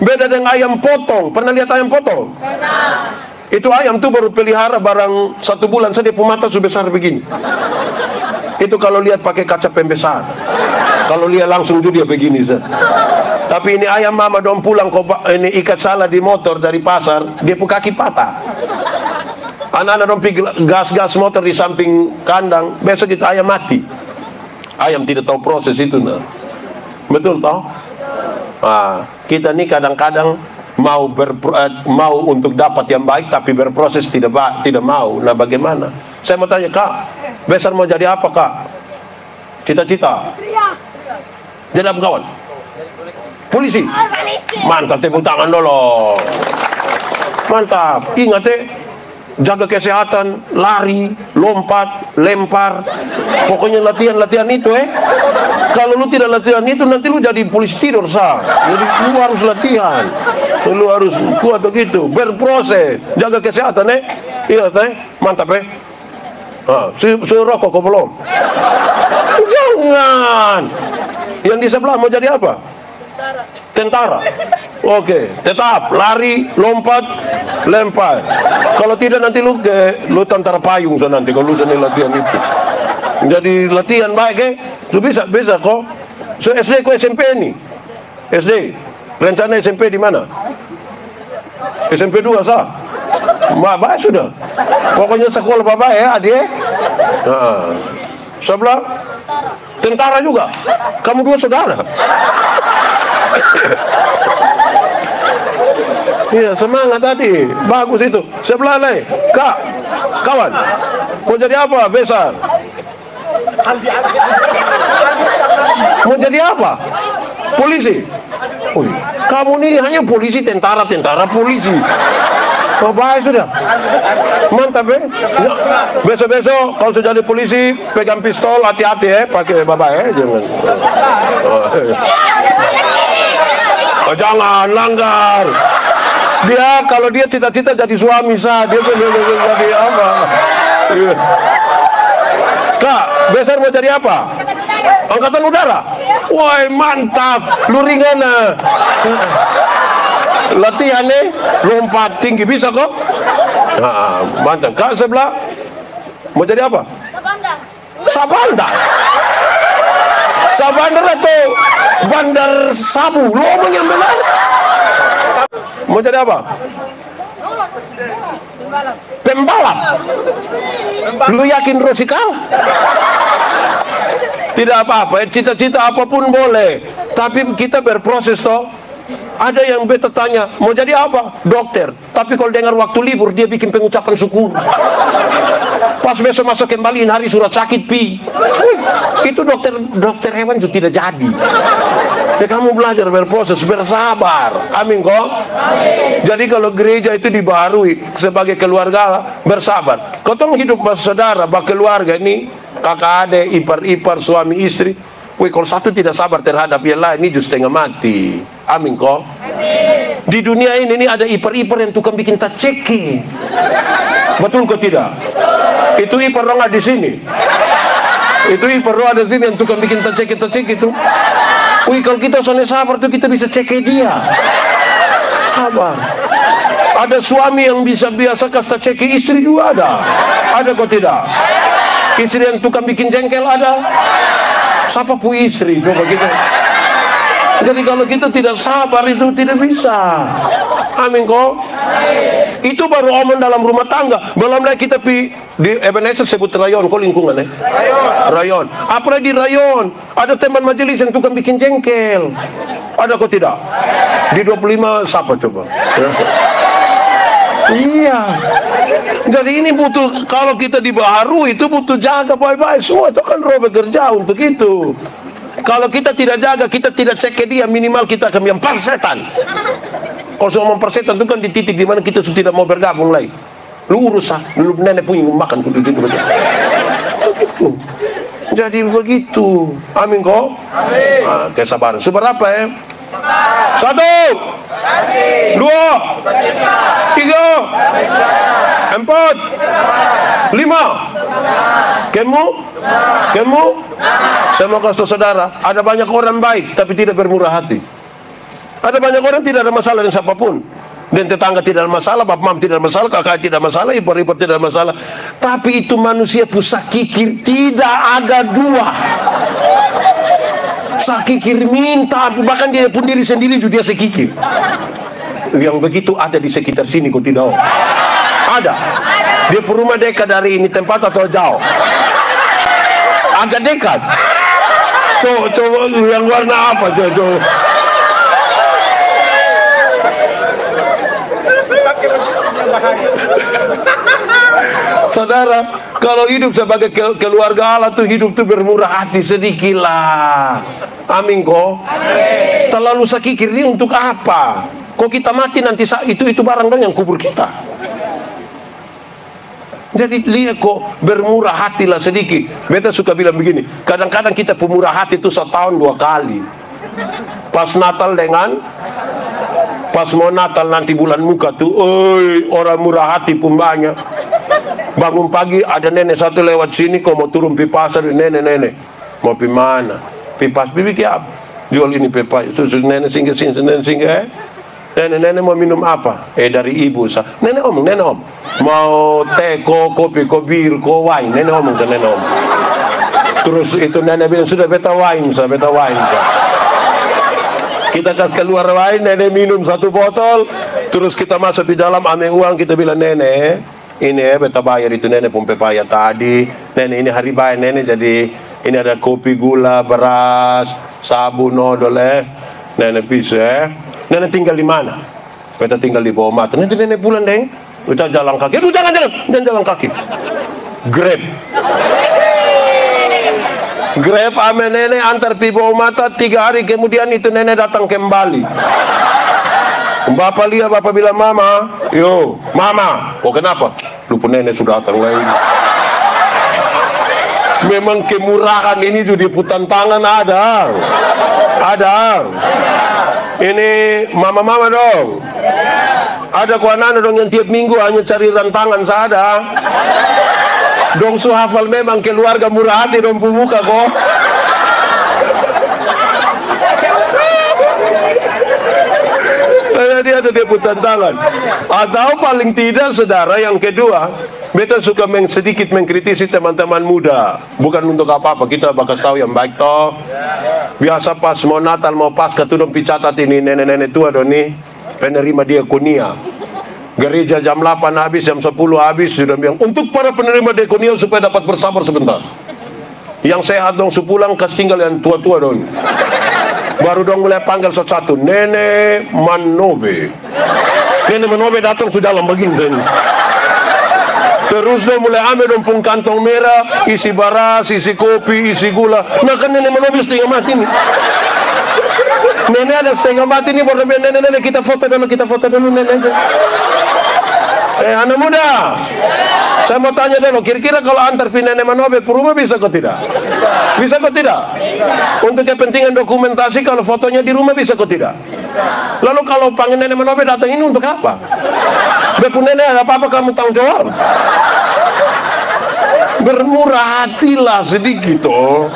Beda dengan ayam potong. Pernah lihat ayam potong? Itu ayam tuh baru pelihara barang 1 bulan saja, dia mata sudah besar begini. Itu kalau lihat pakai kaca pembesar. Kalau lihat langsung juga dia begini. Tapi ini ayam mama dong pulang kok ini ikat salah di motor dari pasar, dia pun kaki patah. Anak-anak dong pergi gas-gas motor di samping kandang, besok itu ayam mati. Ayam tidak tahu proses itu, nah. Betul toh? Nah, kita nih kadang-kadang mau untuk dapat yang baik tapi berproses tidak mau. Nah, bagaimana? Saya mau tanya, Kak, besar mau jadi apa, Kak? Cita-cita? Jadi apa, kawan? Polisi? Mantap, tepuk tangan dulu. Mantap. Ingat jaga kesehatan, lari, lompat, lempar, pokoknya latihan itu. Kalau lu tidak latihan itu, nanti lu jadi polisi tidur sah. Jadi lu harus latihan, lu harus kuat begitu, berproses, jaga kesehatan. Iya mantap. Suruh rokok kok belum? Jangan. Yang di sebelah mau jadi apa? Tentara. Oke, tetap lari, lompat, lempar. Kalau tidak nanti lu tentara payung nanti kalau lu latihan itu. Jadi latihan baik bisa kok. So SD kok SMP nih. SD. Rencana SMP di mana? SMP 2 sah. Baik sudah. Pokoknya sekolah bapak ya, adik. Nah. Sebelah tentara juga. Kamu 2 saudara. Iya, semangat tadi. Bagus itu. Sebelah lain. Kak, kawan, mau jadi apa besar? Mau jadi apa? Polisi. Wih, kamu nih hanya polisi, tentara, polisi. Oh, baik sudah. Mantap ya. Besok-besok kalau sudah jadi polisi, pegang pistol, hati-hati pakai bapak jangan. Oh, jangan langgar. Dia kalau dia cita-cita jadi suami sah, dia jadi apa? Kak, besar mau jadi apa? Angkatan udara. Woi, mantap. Lu ringan. Latihan lompat tinggi bisa kok? Nah, mantap. Kak sebelah mau jadi apa? Sabandar. Sabandar atau bandar sabu? Lo mau nyambil mau jadi apa? Pembalap. Lu yakin Rosi kalah? Tidak apa-apa, cita-cita apapun boleh. Tapi kita berproses toh. Ada yang beta tanya, mau jadi apa? Dokter. Tapi kalau dengar waktu libur, dia bikin pengucapan syukur. Pas besok masuk kembaliin hari surat sakit pi. Itu dokter hewan itu tidak jadi. Jadi kamu belajar berproses, bersabar. Amin kok. Amin. Jadi kalau gereja itu dibaharui sebagai keluarga, bersabar. Kau tolong hidup bersaudara, keluarga ini, kakak adik, ipar-ipar, suami istri. Wih, kalau satu tidak sabar terhadap yang lain, ini justru setengah mati. Amin kok. Amin. Di dunia ini ada ipar-ipar yang tukang bikin taceki. Betul kok tidak? Itu ipar dong ada di sini. Itu ipar dong ada di sini yang tukang bikin taceki itu. Wih, kalau kita soalnya sabar tuh kita bisa ceki dia. Sabar. Ada suami yang biasa kasih ceki istri juga ada. Ada kok tidak? Istri yang tukang bikin jengkel ada. Siapa pu istri coba kita. Jadi kalau kita tidak sabar itu tidak bisa. Amin kok. Itu baru omong dalam rumah tangga. Belum lagi kita di Ebenezer sebut rayon, kok lingkungan rayon. Apalagi di rayon ada teman majelis yang tukang bikin jengkel. Ada kok tidak? Di 25 siapa coba? Iya. Jadi ini butuh, kalau kita dibaharui itu butuh jaga baik-baik. Semua itu kan roh bekerja untuk itu. Kalau kita tidak jaga, kita tidak cek ke dia, minimal kita akan yang setan. Kalau semua mempersetan itu kan di titik di mana kita sudah tidak mau bergabung lagi. Lu urus lu nenek punya makan sudah gitu begitu. Jadi begitu. Amin kok. Amin. Kesabaran. Seberapa ya? 1, 2, 3, 4, 5. Kamu? Saya mau kasih tahu saudara, ada banyak orang baik tapi tidak bermurah hati. Ada banyak orang tidak ada masalah dengan siapapun. Dan tetangga tidak ada masalah, bapak mam tidak ada masalah, kakak tidak ada masalah, ipar-ipar tidak ada masalah. Tapi itu manusia pusat kikir, tidak ada dua. Sakikir minta, bahkan dia pun diri sendiri juga dia sekikir. Yang begitu ada di sekitar sini kok tidak? Ada. Dia pun rumah dekat dari ini tempat atau jauh? Agak dekat. Coba yang warna apa? Coba. Saudara, kalau hidup sebagai keluarga Allah tuh hidup tuh bermurah hati sedikitlah. Amin kok. Terlalu sakikir ini untuk apa? Kok kita mati nanti itu barang dong yang kubur kita. Jadi lihat kok bermurah hatilah sedikit. Beta suka bilang begini, kadang-kadang kita pemurah hati itu setahun 2 kali. Pas Natal pas mau Natal nanti bulan muka tuh, orang murah hati pun banyak. Bangun pagi ada nenek satu lewat sini, kok mau turun pi pasar, nenek mau pi mana? Pi pas bibi apa? Jual ini pepa, susu nenek singgah. Nenek mau minum apa? Dari ibu sa. Nenek om. Mau teh, kopi, bir, wine. Nenek omong ke nenek om. Terus itu nenek bilang sudah beta wine sa. Kita kasih keluar wine, nenek minum 1 botol. Terus kita masuk di dalam, ambil uang, kita bilang nenek, ini beta bayar itu nenek pun pepaya tadi. Nenek ini hari bayar nenek, jadi ini ada kopi, gula, beras, sabun, odol Nenek bisa Nenek tinggal di mana? Beta tinggal di bawah mata. Nanti nenek pulang deng. Kita jalan kaki. Aduh jangan jalan kaki. Grab ame nenek antar pi bawah mata. 3 hari kemudian itu nenek datang kembali. Bapak lihat, bapak bilang mama. Yo mama. Kok kenapa? Lupa nenek sudah datang lagi. Memang kemurahan ini juga putan tangan ada. Ini mama dong. Ada kawan dong yang tiap minggu hanya cari rantangan sada. Dong su hafal memang keluarga murah hati dong muka kok. Dia ada putan tangan. Atau paling tidak saudara yang kedua, beta suka sedikit mengkritisi teman-teman muda. Bukan untuk apa-apa, kita bakal tahu yang baik toh. Biasa pas mau Natal, mau Paskah tuh dong picatat ini nenek-nenek tua dong nih penerima diakonia. Gereja jam 8 habis, jam 10 habis sudah bilang untuk para penerima diakonia supaya dapat bersabar sebentar. Yang sehat dong sepulang kasih tinggal yang tua-tua dong. Baru dong mulai panggil satu-satu, Nenek Manobe. Nenek Manobe datang sudah dalam begini sini. Terus dong mulai ambil dong pun kantong merah, isi beras, isi kopi, isi gula. Nah kan Nenek Manobe setengah mati nih. Nenek ada setengah mati nih, baru nenek kita foto dulu nenek. Anak muda, saya mau tanya dulu, kira-kira kalau antar pindah Nenek Manobe ke rumah bisa kok tidak? Bisa kok tidak? Untuk kepentingan dokumentasi kalau fotonya di rumah bisa kok tidak? Lalu kalau panggil Nenek Manobe datang ini untuk apa? Bepun nenek ada apa-apa kamu tanggung jawab? Bermurah hatilah sedikit toh.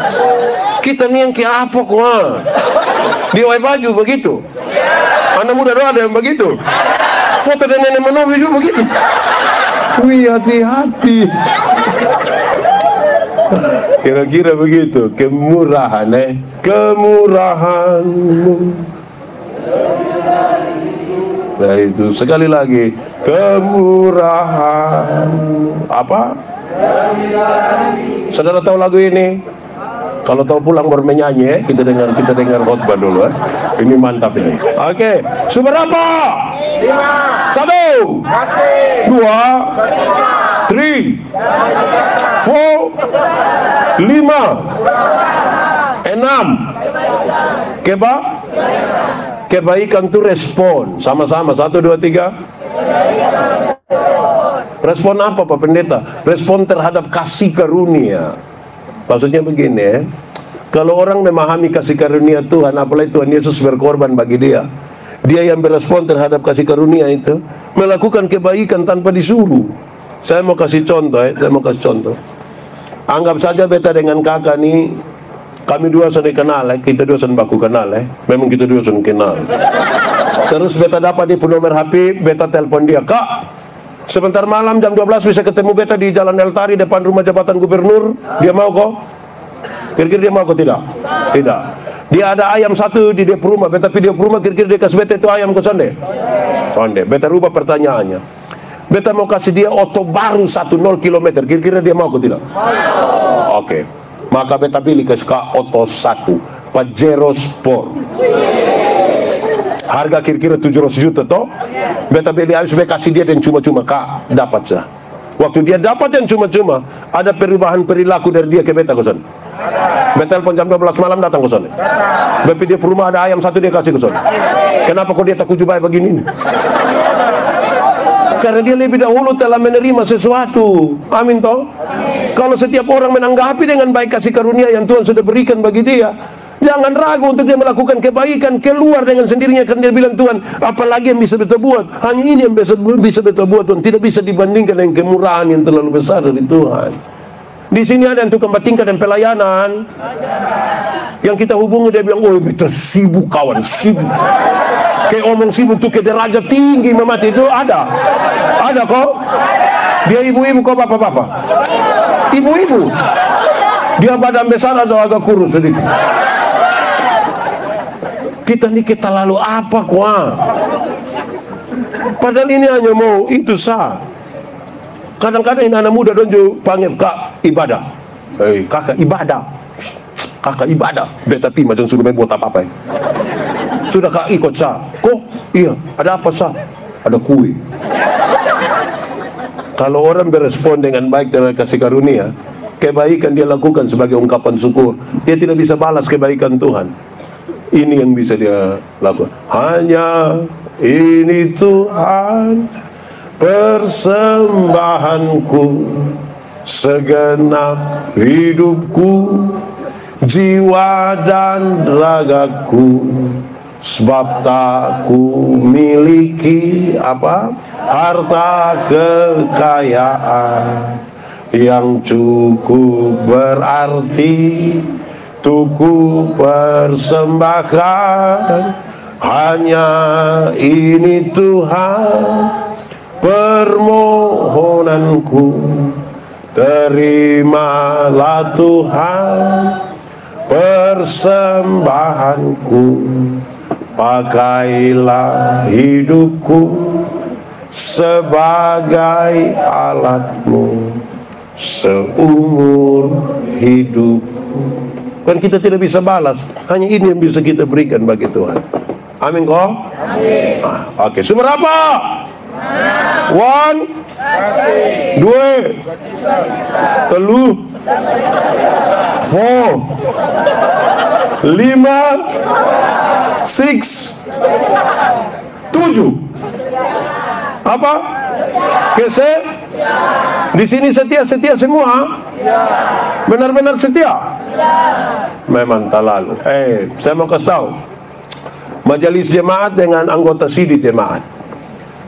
Kita nih yang kayak apa kok? Di baju begitu. Anak muda doang ada yang begitu. Foto dan Nenek Manobe juga begitu. Wih, hati-hati. Kira-kira begitu. Kemurahan kemurahanmu. Nah itu sekali lagi, kemurahan. Apa? Saudara tahu lagu ini? Kalau tahu pulang baru menyanyi, kita dengar khotbah dulu. Ini mantap ini. Oke, seberapa? 5. 1. 2. 3. 4. 5. 6. Keba? Kebaikan itu respon. Sama-sama, 1, 2, 3. Respon apa Pak Pendeta? Respon terhadap kasih karunia. Maksudnya begini ya, kalau orang memahami kasih karunia Tuhan, apalagi Tuhan Yesus berkorban bagi dia, dia yang berespon terhadap kasih karunia itu, melakukan kebaikan tanpa disuruh. Saya mau kasih contoh Anggap saja beta dengan kakak nih, kami dua sudah kenal kita dua sudah baku kenal memang kita dua sudah kenal. Terus beta dapat dia nomor HP, beta telepon dia, "Kak, sebentar malam jam 12 bisa ketemu beta di Jalan El Tari depan rumah jabatan gubernur." Dia mau kok? Kira-kira dia mau kok tidak? Tidak. Dia ada ayam satu di dia rumah, beta video rumah, kira-kira dia kasih beta itu ayam ke sonde? Sonde. Beta rubah pertanyaannya. Beta mau kasih dia oto baru 10 km, kira-kira dia mau kok tidak? Oke. Maka beta pilih ke oto 1 Pajero Sport. Harga kira-kira 700 juta toh. Beta beli habis, beta kasih dia dan cuma-cuma, "Kak, dapat sah." Waktu dia dapat yang cuma-cuma, ada perubahan perilaku dari dia ke beta kosan. Beta telepon jam 12 malam datang kosan. Beta dia rumah ada ayam satu dia kasih kosan. Kenapa kok dia tak kujubai begini? Karena dia lebih dahulu telah menerima sesuatu. Amin toh. Kalau setiap orang menanggapi dengan baik kasih karunia yang Tuhan sudah berikan bagi dia, jangan ragu untuk dia melakukan kebaikan. Keluar dengan sendirinya, karena dia bilang, "Tuhan, apalagi yang bisa beta buat? Hanya ini yang bisa beta buat, Tuhan. Tidak bisa dibandingkan dengan kemurahan yang terlalu besar dari Tuhan." Di sini ada yang tukang tingkat dan pelayanan. Yang kita hubungi dia bilang, "Oh, beta sibuk kawan, sibuk." Kayak omong sibuk tuh ke derajat tinggi memati itu ada kok. Dia ibu-ibu kok bapak-bapak. Ibu-ibu. Dia badan besar atau agak kurus sedikit. Kita lalu apa kuah? Padahal ini hanya mau itu sah. Kadang-kadang ini anak muda donjo panggil, "Kak, ibadah." Kakak ibadah. Kakak ibadah. Beta pi macam sudah main buat apa-apa. Sudah Kak ikut sah. Kok? Iya, ada apa sah? Ada kue. Kalau orang berespon dengan baik terhadap kasih karunia, kebaikan dia lakukan sebagai ungkapan syukur. Dia tidak bisa balas kebaikan Tuhan. Ini yang bisa dia lakukan. Hanya ini Tuhan persembahanku, segenap hidupku, jiwa dan ragaku. Sebab tak ku miliki harta kekayaan yang cukup berarti tuku persembahkan. Hanya ini Tuhan permohonanku, terimalah Tuhan persembahanku. Pakailah hidupku sebagai alatmu seumur hidupku. Kan kita tidak bisa balas, hanya ini yang bisa kita berikan bagi Tuhan. Amin kok? Amin. Oke, sumber apa? 1, 2, 3, 4, 5, 6, 7. Apa? Di sini setia semua? Benar-benar setia? Memang tak lalu. Saya mau kasih tahu, majelis jemaat dengan anggota sidih jemaat,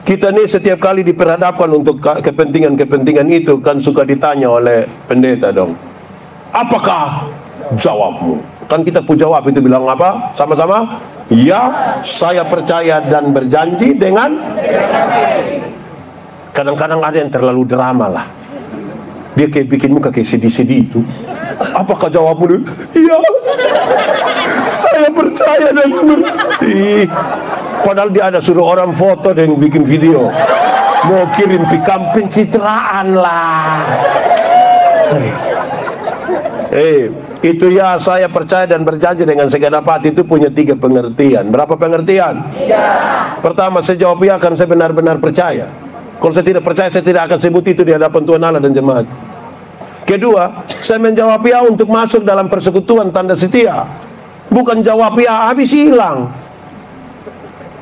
kita nih setiap kali diperhadapkan untuk kepentingan itu kan suka ditanya oleh pendeta dong, apakah jawabmu? Kan kita pun jawab itu bilang apa? Sama-sama, ya, saya percaya dan berjanji dengan. Kadang-kadang ada yang terlalu drama lah. Dia kayak bikin muka kayak sedih-sedih itu. Apakah jawabmu? Iya, saya percaya dan padahal dia ada suruh orang foto dan bikin video, mau kirim pikam pencitraan lah. Itu ya, saya percaya dan berjanji dengan segenap hati itu punya 3 pengertian. Berapa pengertian? 3. Pertama, saya jawab ya karena saya benar-benar percaya. Kalau saya tidak percaya, saya tidak akan sebut itu di hadapan Tuhan Allah dan jemaat. Kedua, saya menjawab ya untuk masuk dalam persekutuan tanda setia. Bukan jawab ya habis hilang.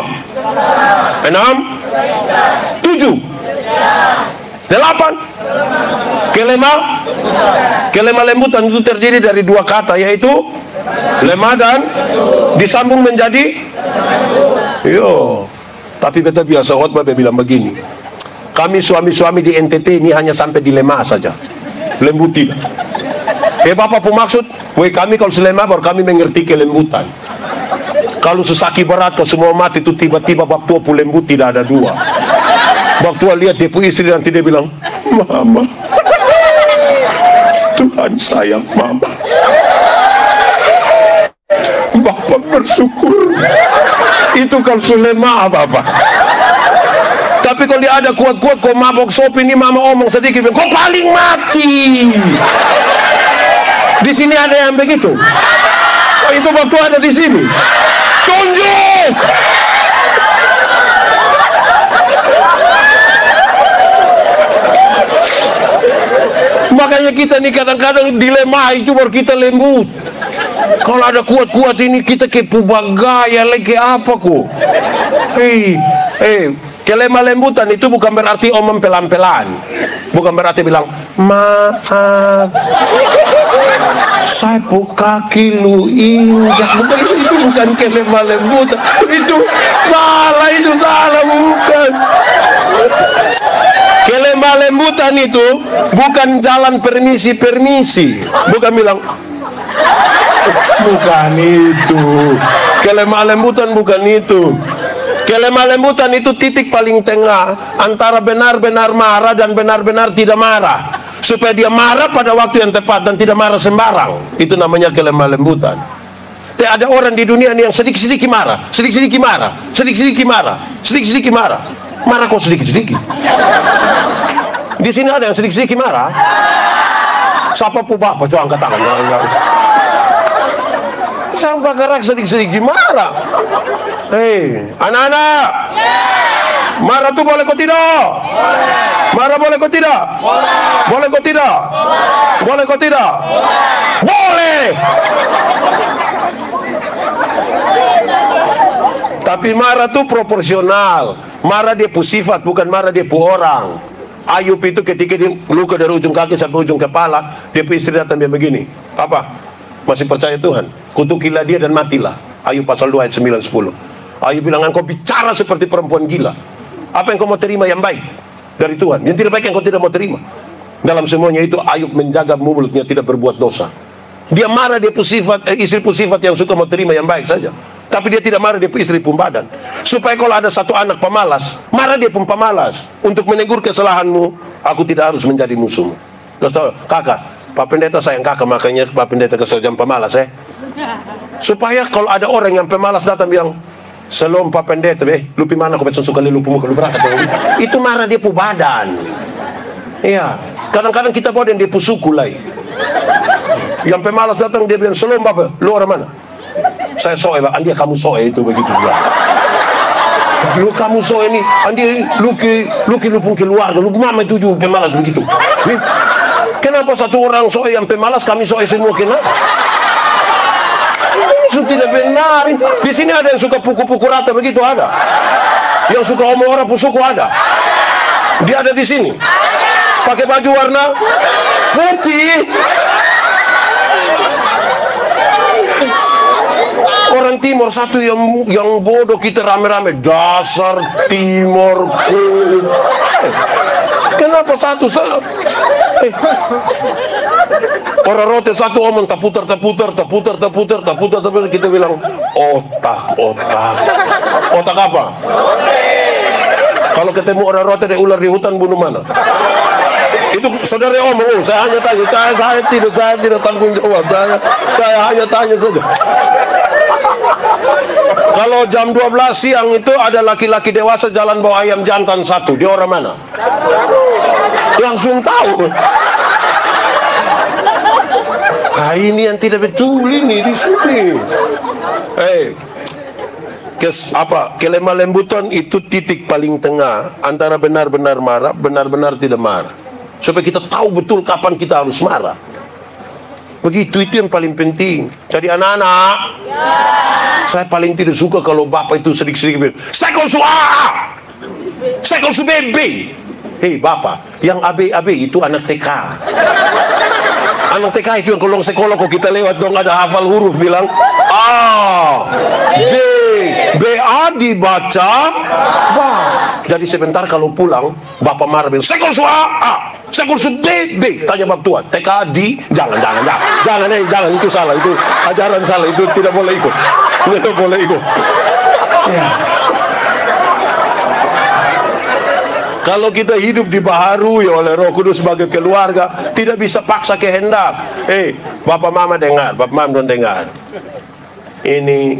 kelima, 6, 7, 8, kelemah lembutan itu terdiri dari dua kata, yaitu lemah dan disambung menjadi yo. Tapi beta biasa khotbah bilang begini, kami suami-suami di NTT ini hanya sampai di lemah saja, lembuti. Bapak pun maksud, kami kalau selemah baru kami mengerti kelembutan. Kalau sesaki berat kau semua mati itu tiba-tiba bab tua pu lembut tidak ada dua. Bab tua lihat dia pu istri nanti dia bilang, mama, Tuhan sayang mama. Bapak bersyukur. Itu kalau sudah maaf Bapak. Tapi kalau dia ada kuat-kuat, kau mabok sopi ini mama omong sedikit, kau paling mati. Di sini ada yang begitu. Oh, itu waktu ada di sini. Tunjuk. Makanya kita nih kadang-kadang dilema itu baru kita lembut. Kalau ada kuat-kuat ini kita kayak pubagaya lagi apa kok? Kelemah lembutan itu bukan berarti omong pelan-pelan. Bukan berarti bilang maaf, sapu kaki lu injak. Bukan itu bukan kelemah lembutan. Itu salah bukan. Kelemah lembutan itu bukan jalan permisi. Bukan bilang bukan itu. Kelemah lembutan bukan itu. Kelemah lembutan itu titik paling tengah antara benar-benar marah dan benar-benar tidak marah, supaya dia marah pada waktu yang tepat dan tidak marah sembarang. Itu namanya kelemah lembutan. Ada orang di dunia ini yang sedikit-sedikit marah, marah kok sedikit-sedikit. Di sini ada yang sedikit-sedikit marah. Siapa pun bapak coba angkat tangan. Sampai gerak sedikit-sedikit marah. Anak-anak, marah tuh boleh kok tidak? Marah boleh kok tidak? Boleh kok tidak? Boleh kok tidak? Boleh. Tapi marah tuh proporsional. Marah dia pu sifat, bukan marah dia pu orang. Ayub itu ketika dia luka dari ujung kaki sampai ujung kepala, dia pu istri datang dia begini, "Papa, masih percaya Tuhan? Kutukilah dia dan matilah." Ayub pasal 2 ayat 9-10. Ayub bilang, engkau bicara seperti perempuan gila. Apa yang kau mau terima yang baik dari Tuhan? Yang tidak baik yang kau tidak mau terima. Dalam semuanya itu Ayub menjaga mulutnya tidak berbuat dosa. Dia marah dia pu sifat, istri pu sifat yang suka mau terima yang baik saja. Tapi dia tidak marah dia pu istri pun badan. Supaya kalau ada satu anak pemalas, marah dia pun pemalas. Untuk menegur kesalahanmu, aku tidak harus menjadi musuhmu. Terus tahu, kakak, Pak Pendeta sayang kakak, makanya Pak Pendeta kesel jam pemalas supaya kalau ada orang yang pemalas datang bilang, "Selom Pak Pendeta, lu mana kau betul suka lu muka lu berangkat." Itu marah dia pu badan. Iya, kadang-kadang kita bawa dia pu suku lai. Yang pemalas datang dia bilang, "Selom Bapak, lu orang mana?" "Saya soe Pak." "Andi kamu soe itu begitu juga." "Lu kamu soe ini, Andi lu pun keluarga, lu mama itu juga pemalas begitu." Kenapa satu orang soe yang pemalas, kami soe semua kenapa? Itu tidak benar. Di sini ada yang suka pukul-pukul rata begitu, ada. Yang suka omong orang pusuku ada. Dia ada di sini. Pakai baju warna putih. Orang Timur satu yang bodoh kita rame-rame, dasar Timur. Kenapa satu? Orang rote satu omong taputar, kita bilang otak apa? Kalau ketemu orang rote ada ular di hutan, bunuh mana? Itu saudara omong, saya hanya tanya, saya tidak tanggung jawab, saya hanya tanya saja. Kalau jam 12 siang itu ada laki-laki dewasa jalan bawa ayam jantan satu, dia orang mana? Langsung tahu. Nah, ini yang tidak betul ini di sini. Kelemah lembutan itu titik paling tengah antara benar-benar marah, benar-benar tidak marah. Supaya kita tahu betul kapan kita harus marah. Begitu, itu yang paling penting. Jadi anak-anak, saya paling tidak suka kalau bapak itu sedikit-sedikit bilang, "Saya kalau su AA, saya kalau su BB." Hei bapak, yang AB itu anak TK. Anak TK itu yang kalau sekolah kok kita lewat dong ada hafal huruf bilang A, B A dibaca ba. Jadi sebentar kalau pulang bapak marah bilang, "Saya kalau su AA, saya kalau su BB." Tanya bab tua, TK di jangan itu salah, itu ajaran salah, itu tidak boleh ikut. Tidak boleh ikut. Ya. Kalau kita hidup dibaharui oleh Roh Kudus sebagai keluarga, tidak bisa paksa kehendak. Bapak mama dengar, bapak mama don't dengar. Ini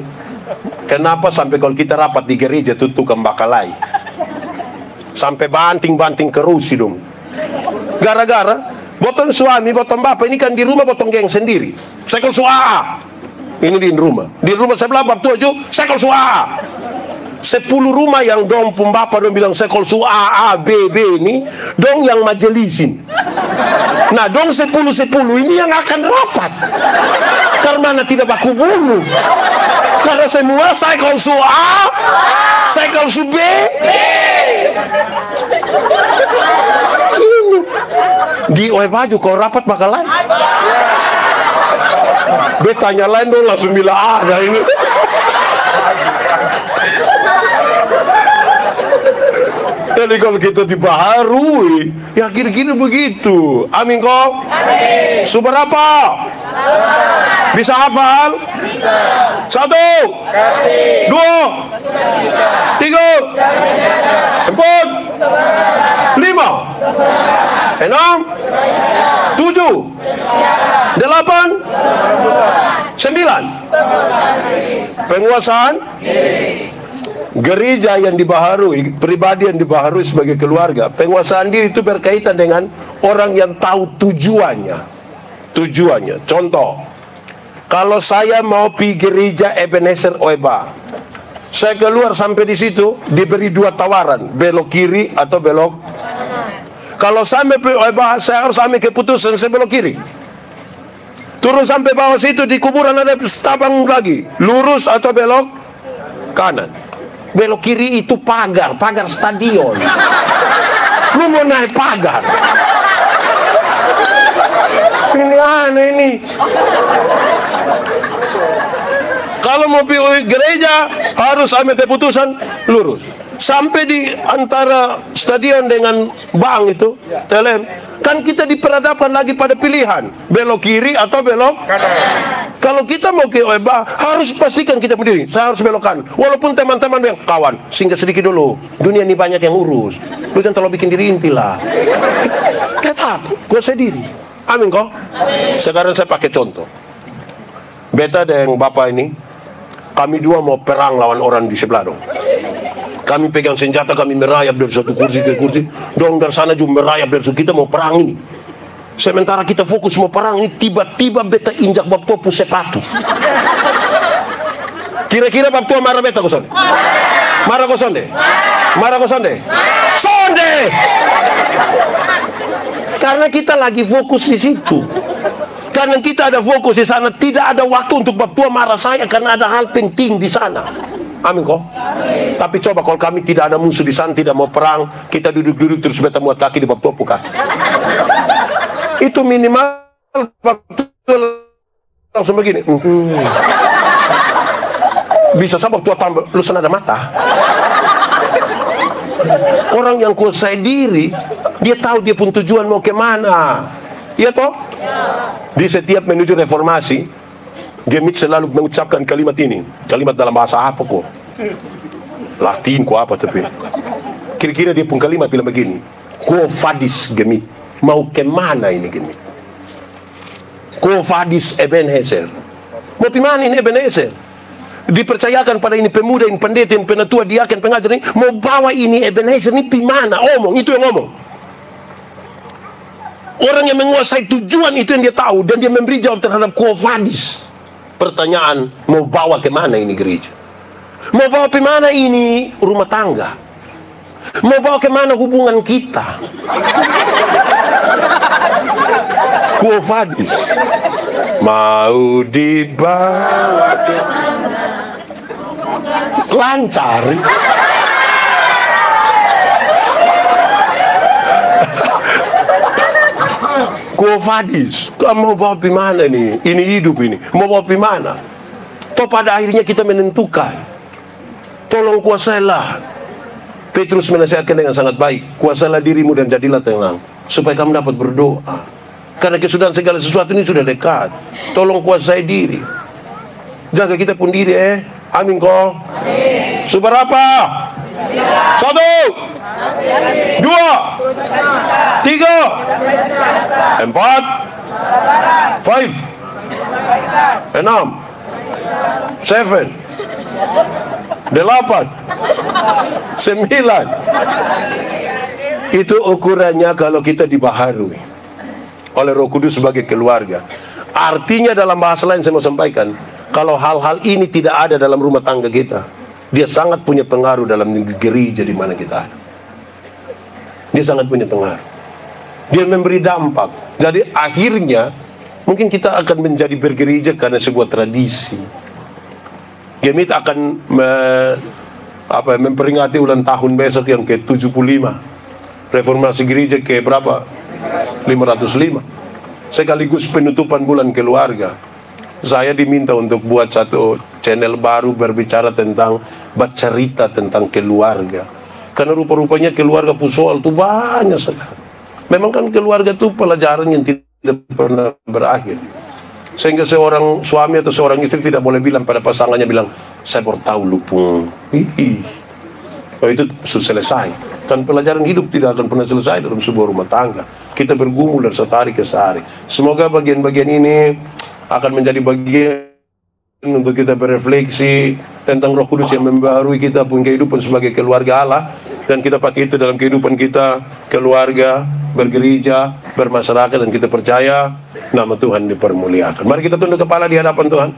kenapa sampai kalau kita rapat di gereja itu tukang bakalai, sampai banting-banting kerusi dong. Gara-gara botong suami, botong bapak ini kan di rumah botong geng sendiri. Sekol suaa. Ini di rumah. Di rumah sebelah bab tua juga sekol suaa. 10 rumah yang dong pembapa dong bilang sekol suaa A B B ini dong yang majelisin. Nah dong 10 ini yang akan rapat. Karena tidak baku bulu. Karena semua sekol suaa, sekol su B. Ini di baju kau rapat bakalan. Betanya lain dong langsung bilang ada ini. Jadi kalau kita dibaharui, ya kira-kira begitu. Amin kok? Amin. Seberapa? Bisa hafal? Bisa. 1, 2, 3, 4, 5, 6, 7, 8, 9. Penguasaan gereja yang dibaharui, pribadi yang dibaharui sebagai keluarga. Penguasaan diri itu berkaitan dengan orang yang tahu tujuannya. Contoh, kalau saya mau pergi gereja Ebenezer Oeba, saya keluar sampai di situ diberi 2 tawaran, belok kiri atau belok. Kalau sampai Oeba, saya harus ambil keputusan saya belok kiri. Turun sampai bawah situ di kuburan ada tabang lagi, lurus atau belok kanan. Belok kiri itu pagar stadion. Lu mau naik pagar? Ini aneh ini. Kalau mau pergi gereja harus ambil keputusan lurus. Sampai di antara stadion dengan bank itu, TLM, kan kita diperhadapkan lagi pada pilihan belok kiri atau belok kanan. Kalau kita mau ke Oeba, harus pastikan kita berdiri. Saya harus belok kanan. Walaupun teman-teman bilang, kawan, singgah sedikit dulu. Dunia ini banyak yang urus. Lu jangan terlalu bikin diri inti lah. Tetap, kuasai diri. Amin kok? Amin. Sekarang saya pakai contoh. Beta dan bapak ini, kami dua mau perang lawan orang di sebelah dong. Kami pegang senjata, kami merayap dari satu kursi ke kursi. Dong dari sana juga merayap dari situ. Kita mau perang ini. Sementara kita fokus mau perang ini, tiba-tiba beta injak bab tua pu sepatu. Kira-kira bab tua marah beta kosonde? Marah kosonde? Marah kosonde? Sonde! Karena kita lagi fokus di situ. Karena kita ada fokus di sana, tidak ada waktu untuk bab tua marah saya karena ada hal penting di sana. Amin kok? Amin. Tapi coba kalau kami tidak ada musuh di sana, tidak mau perang, kita duduk-duduk terus beta muat kaki di bab tua kaki. Itu minimal bab tua langsung begini. Bisa sebab tua tambah, lu sana ada mata. Orang yang kuasai diri, dia tahu dia pun tujuan mau kemana. Iya toh? Di setiap menuju reformasi, Gemit selalu mengucapkan kalimat ini. Kalimat dalam bahasa apa kok? Latin kok apa tapi? Kira-kira dia pun kalimat bilang begini. Quo vadis Gemit? Mau kemana ini Gemit? Quo vadis Ebenezer? Mau kemana ini Ebenezer? Dipercayakan pada ini pemuda, ini pendeta, ini penatua, diaken, pengajar ini. Mau bawa ini Ebenezer ini kemana? Omong, itu yang ngomong. Orang yang menguasai tujuan itu yang dia tahu. Dan dia memberi jawab terhadap quo vadis. Pertanyaan, mau bawa kemana ini gereja? Mau bawa kemana ini rumah tangga? Mau bawa kemana hubungan kita? Quo vadis. Mau dibawa kemana? Lancar. Quo vadis, kamu mau bawa gimana nih? Ini hidup ini, mau bawa gimana? Toh pada akhirnya kita menentukan. Tolong kuasailah. Petrus menasihatkan dengan sangat baik. Kuasailah dirimu dan jadilah tenang, supaya kamu dapat berdoa. Karena kesudahan segala sesuatu ini sudah dekat. Tolong kuasai diri. Jaga kita pun diri Amin kok? Amin. Seberapa? 1, 2, 3, 4, 5, 6, 7, 8, 7, 8, 9. Itu ukurannya kalau kita dibaharui oleh Roh Kudus sebagai keluarga. Artinya dalam bahasa lain saya mau sampaikan, kalau hal-hal ini tidak ada dalam rumah tangga kita, dia sangat punya pengaruh dalam gereja di mana kita ada. Dia sangat punya pengaruh. Dia memberi dampak. Jadi akhirnya mungkin kita akan menjadi bergereja karena sebuah tradisi. Gemit akan memperingati ulang tahun besok yang ke-75. Reformasi gereja ke berapa? 505. Sekaligus penutupan bulan keluarga. Saya diminta untuk buat satu channel baru berbicara tentang bercerita tentang keluarga. Karena rupa-rupanya keluarga Pusoal itu banyak sekali. Memang kan keluarga itu pelajaran yang tidak pernah berakhir. Sehingga seorang suami atau seorang istri tidak boleh bilang pada pasangannya, bilang, saya baru tahu lupung. Oh, itu sudah selesai. Kan pelajaran hidup tidak akan pernah selesai dalam sebuah rumah tangga. Kita bergumul dari sehari ke sehari. Semoga bagian-bagian ini akan menjadi bagian untuk kita berefleksi tentang Roh Kudus yang membaharui kita punya kehidupan sebagai keluarga Allah, dan kita pakai itu dalam kehidupan kita, keluarga, bergereja, bermasyarakat, dan kita percaya nama Tuhan dipermuliakan. Mari kita tunduk kepala di hadapan Tuhan.